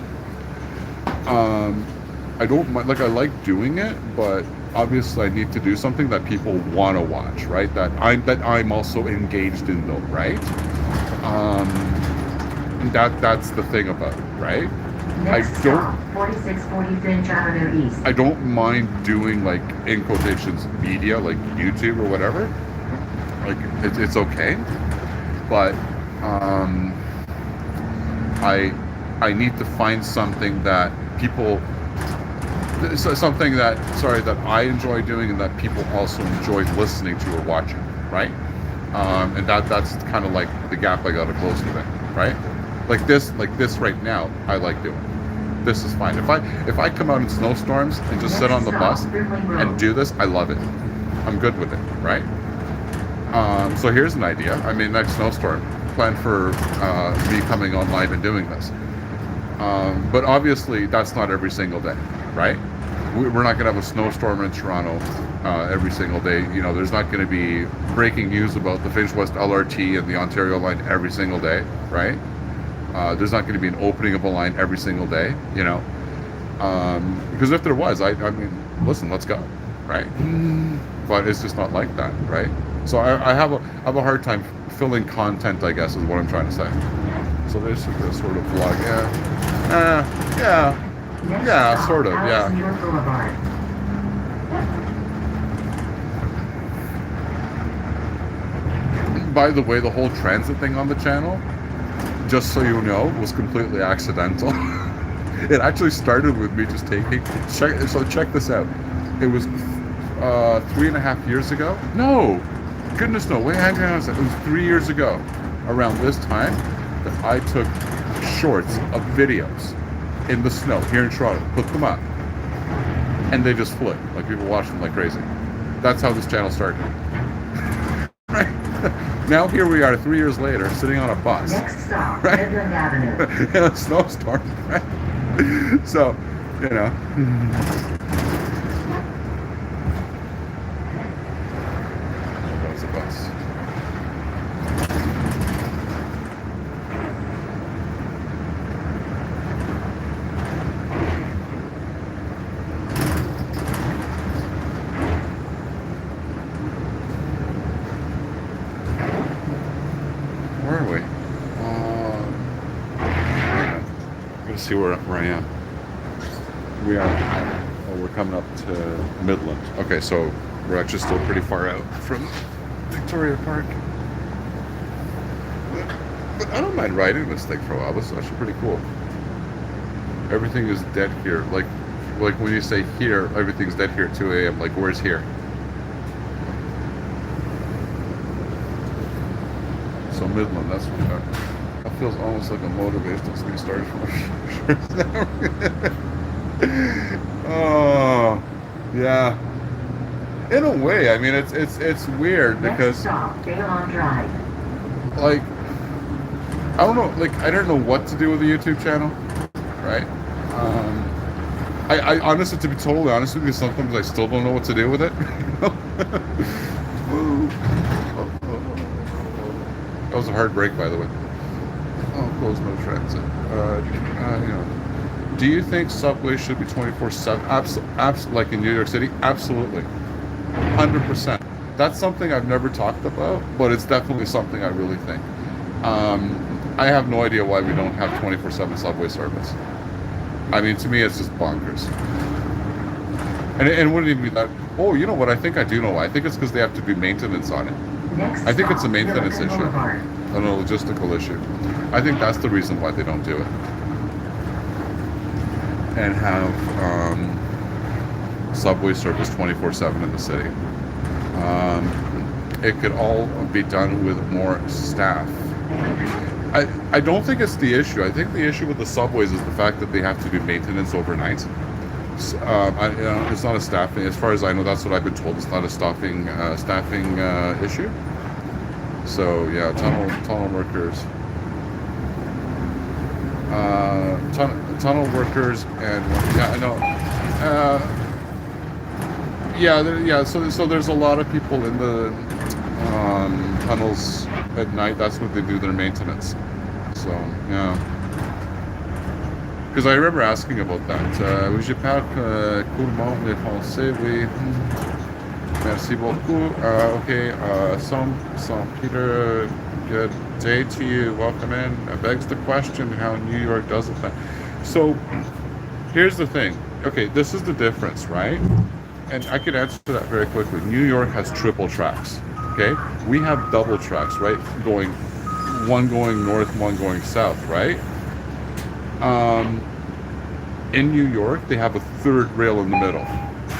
I don't like. I like doing it, but obviously I need to do something that people want to watch, right? That I'm also engaged in, though, right? that's the thing about it, right? Next I don't stop, 4640 Finch Avenue East. I don't mind doing, like, in quotations, media, like YouTube or whatever. Like, it's okay, but I need to find something that people, something that I enjoy doing and that people also enjoy listening to or watching, right? And that's kind of like the gap I got to close with it, right? Like this right now, I like doing. This is fine. If I come out in snowstorms and just sit on the bus and do this, I love it. I'm good with it, right? So here's an idea. I mean, next snowstorm, plan for me coming online and doing this. But obviously, that's not every single day, right? We're not going to have a snowstorm in Toronto every single day. You know, there's not going to be breaking news about the Finch West LRT and the Ontario line every single day, right? There's not going to be an opening of a line every single day, you know. Because if there was, I mean, listen, let's go, right? But it's just not like that, right? So I have a hard time filling content, I guess, is what I'm trying to say. So there's this sort of vlog, yeah, sort of, yeah. By the way, the whole transit thing on the channel, just so you know, was completely accidental. It actually started with me just taking, check this out. It was 3.5 years ago. No, goodness no, wait, hang on a second. It was 3 years ago, around this time, that I took shorts of videos in the snow here in Toronto, put them up, and they just flew. Like, people watched them like crazy. That's how this channel started. Right? Now here we are 3 years later, sitting on a bus. Next stop, right? Midland Avenue. In a snowstorm, right? So, you know. That was a bus. Where are we? I'm gonna see where I am. We are. Oh, we're coming up to Midland. Okay, so we're actually still pretty far out from Victoria Park. But I don't mind riding this thing for a while. This is actually pretty cool. Everything is dead here. Like when you say here, everything's dead here at 2 a.m. Like, where's here? So Midland, that's what that feels almost like a motivational speech started from Oh, yeah. In a way, I mean, it's weird because, Next stop, Baylon Drive. like, I don't know, like, I don't know what to do with the YouTube channel, right? I honestly, to be totally honest with you, sometimes I still don't know what to do with it. That was a hard break, by the way. Oh, close no transit. You know. Do you think subways should be 24/7? Like in New York City? Absolutely. 100%. That's something I've never talked about, but it's definitely something I really think. I have no idea why we don't have 24/7 subway service. I mean, to me, it's just bonkers. And it wouldn't even be that. Oh, you know what? I think I do know why. I think it's because they have to do maintenance on it. Next I think it's a stop, maintenance Milliken issue, Boulevard. and a logistical issue. I think that's the reason why they don't do it. And have subway service 24/7 in the city. It could all be done with more staff. I don't think it's the issue. I think the issue with the subways is the fact that they have to do maintenance overnight. It's not a staffing. As far as I know, that's what I've been told. It's not a staffing issue. So yeah, tunnel workers. Tunnel workers and yeah, I know. So there's a lot of people in the tunnels at night. That's what they do their maintenance. So yeah. Because I remember asking about that. Oui, je parle couramment le français, oui. Merci beaucoup. Okay, Saint Peter, good day to you. Welcome in. It begs the question how New York does it then. So here's the thing. Okay, this is the difference, right? And I could answer that very quickly. New York has triple tracks. Okay, we have double tracks, right? One going north, one going south, right? In New York, they have a third rail in the middle,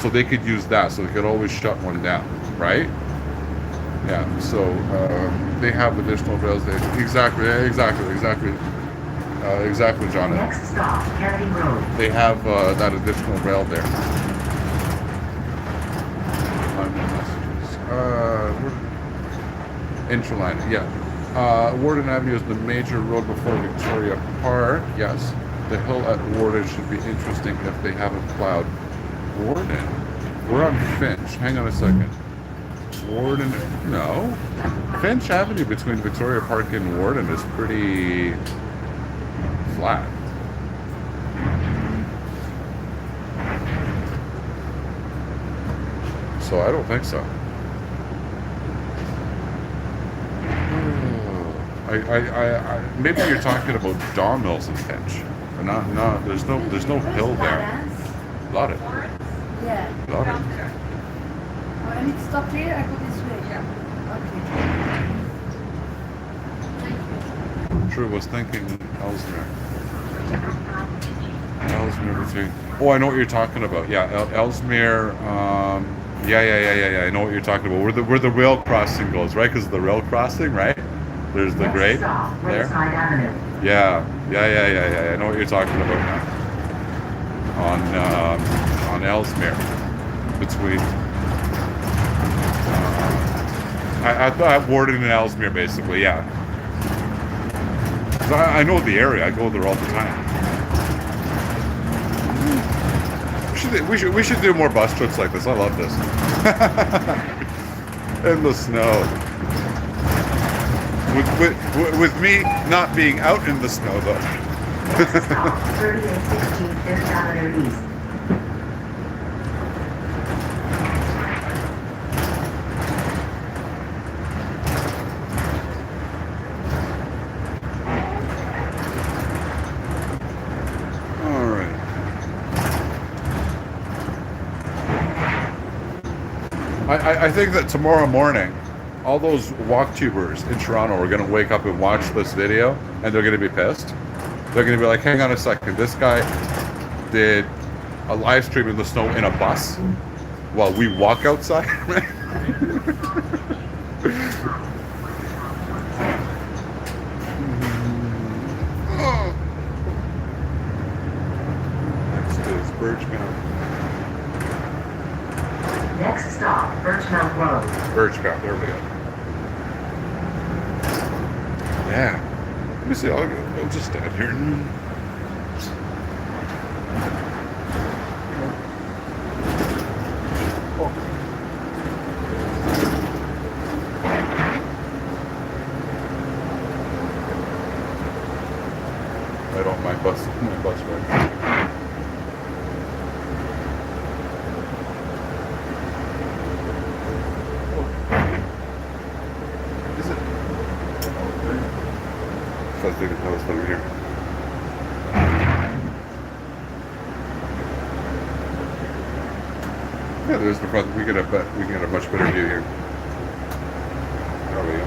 so they could use that. So they could always shut one down, right? Yeah. So they have additional rails there. Exactly, Jonathan. Next stop, Kennedy Road. They have that additional rail there. Interline, yeah. Warden Avenue is the major road before Victoria Park. Yes. The hill at Warden should be interesting if they haven't plowed. Warden? We're on Finch. Hang on a second. Warden? No. Finch Avenue between Victoria Park and Warden is pretty flat. So I don't think so. Maybe you're talking about Don Mills and Finch. Not. There's no hill there. Got it. Yeah. Got it. Oh, I need to stop here. I go this way. Yeah. Okay. True. Was thinking Ellesmere. Ellesmere between. Oh, I know what you're talking about. Yeah, Ellesmere. Yeah. I know what you're talking about. Where the rail crossing goes, right? Because the rail crossing, right? There's the grade there. Yeah. I know what you're talking about now. On Ellesmere, between. I thought Warden and Ellesmere, basically. Yeah. 'Cause I know the area. I go there all the time. We should do more bus trips like this. I love this. In the snow. With me not being out in the snow, though. 3816 Fifth Avenue East. All right. I think that tomorrow morning, all those walk-tubers in Toronto are going to wake up and watch this video, and they're going to be pissed. They're going to be like, hang on a second, this guy did a live stream in the snow in a bus while we walk outside. Next is Birchmount. Next stop, Birchmount Road. Birchmount, there we go. Yeah. Let me see, I'll just stand here. I don't mind my bus ride. Is it? I was thinking that was over here. Yeah, there's the front. We can get a much better view here. There we go.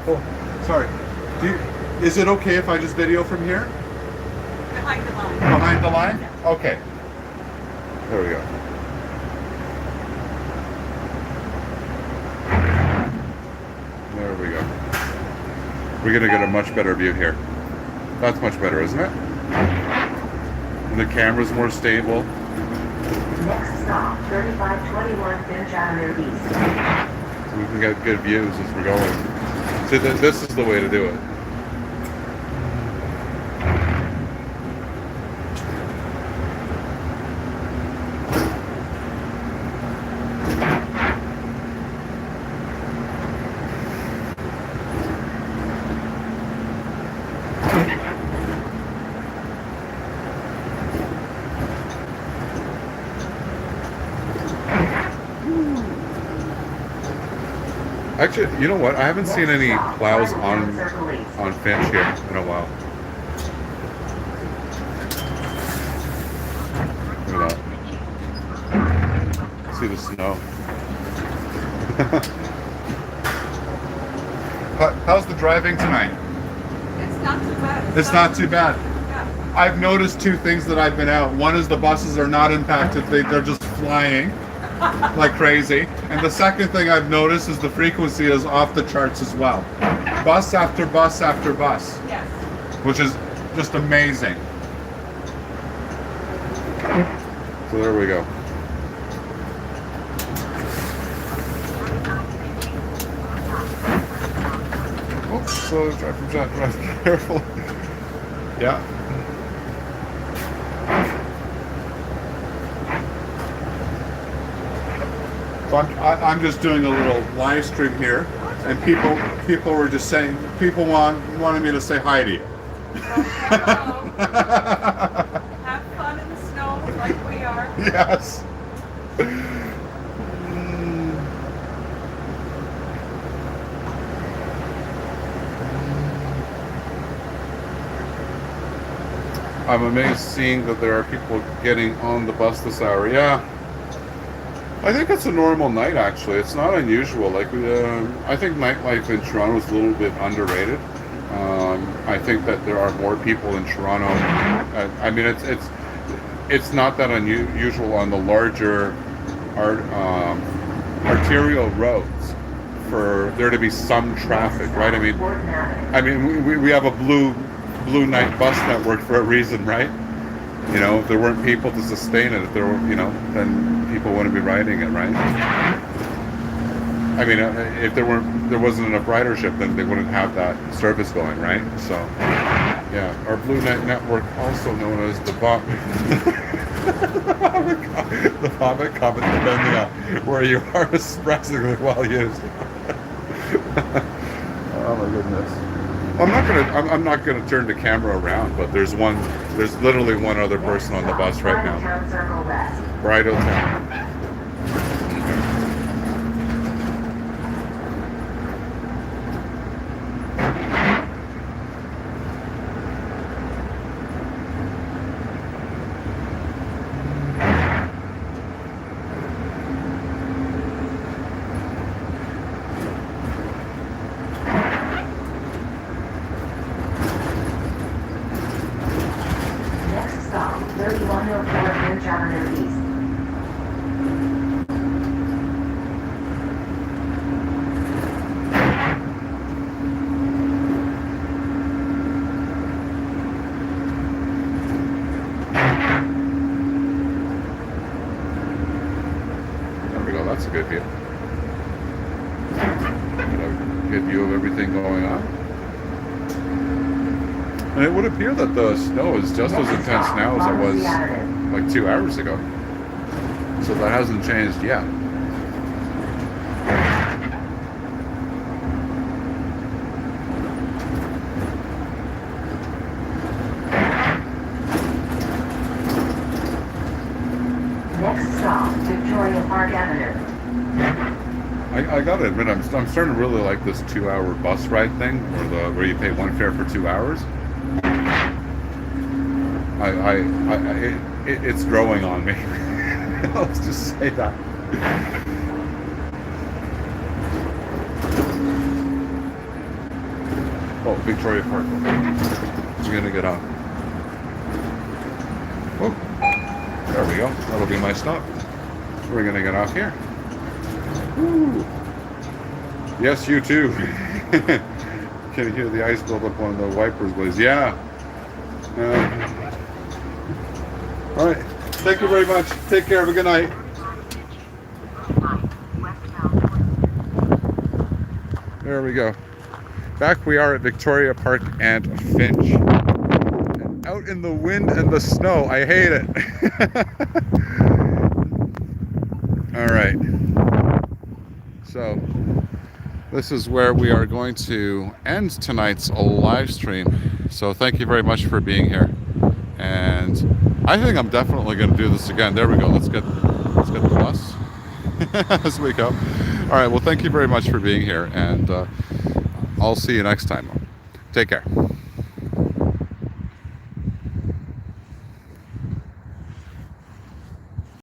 Oh, sorry. Is it okay if I just video from here? Behind the line. Behind the line? Okay. There we go. There we go. We're gonna get a much better view here. That's much better, isn't it? And the camera's more stable. Next stop, 3521 Finch Avenue East. So we can get good views as we're going. See, this is the way to do it. Actually, you know what? I haven't seen any plows on Finch here in a while. Look at that. See the snow. How's the driving tonight? It's not too bad. It's not too bad. Yeah. I've noticed two things that I've been out. One is the buses are not impacted. They're just flying like crazy. And the second thing I've noticed is the frequency is off the charts as well. Bus after bus after bus, Yes. which is just amazing. So there we go. Oops, so drive careful. Yeah. So I'm just doing a little live stream here, and people were just saying, people wanted me to say hi to you. Have fun in the snow like we are. Yes. I'm amazed seeing that there are people getting on the bus this hour. Yeah. I think it's a normal night, actually. It's not unusual. Like, I think nightlife in Toronto is a little bit underrated. I think that there are more people in Toronto. I mean, it's not that unusual on the larger arterial roads for there to be some traffic, right? I mean, we have a blue night bus network for a reason, right? You know, if there weren't people to sustain it, if there were, you know, then people wouldn't be riding it, right? I mean, if there wasn't enough ridership, then they wouldn't have that service going, right? So, yeah, our Blue Night Network, also known as the the Vomit Comet, depending on where you are, is surprisingly well used. Oh my goodness. I'm not gonna turn the camera around, but there's literally one other person on the bus right now. Bridal Town. Next stop, 3104 Finch Avenue East. There we go. That's a good view. Got a good view of everything going on. And it would appear that the snow is just as intense now as it was like 2 hours ago. So that hasn't changed yet. Next stop, Victoria Park Avenue. I gotta admit, I'm starting to really like this 2-hour bus ride thing, where you pay one fare for 2 hours. It's growing on me. Let's just say that. Oh, Victoria Park. We're gonna get on. Oh, there we go. That'll be my stop. We're gonna get off here. Woo. Yes, you too. Can you hear the ice build up on the wipers, boys? Yeah. All right. Thank you very much. Take care. Have a good night. There we go. Back we are at Victoria Park and Finch. And out in the wind and the snow. I hate it. All right. So this is where we are going to end tonight's live stream. So thank you very much for being here. And I think I'm definitely going to do this again. There we go. Let's get the bus as we go. All right. Well, thank you very much for being here, and I'll see you next time. Take care.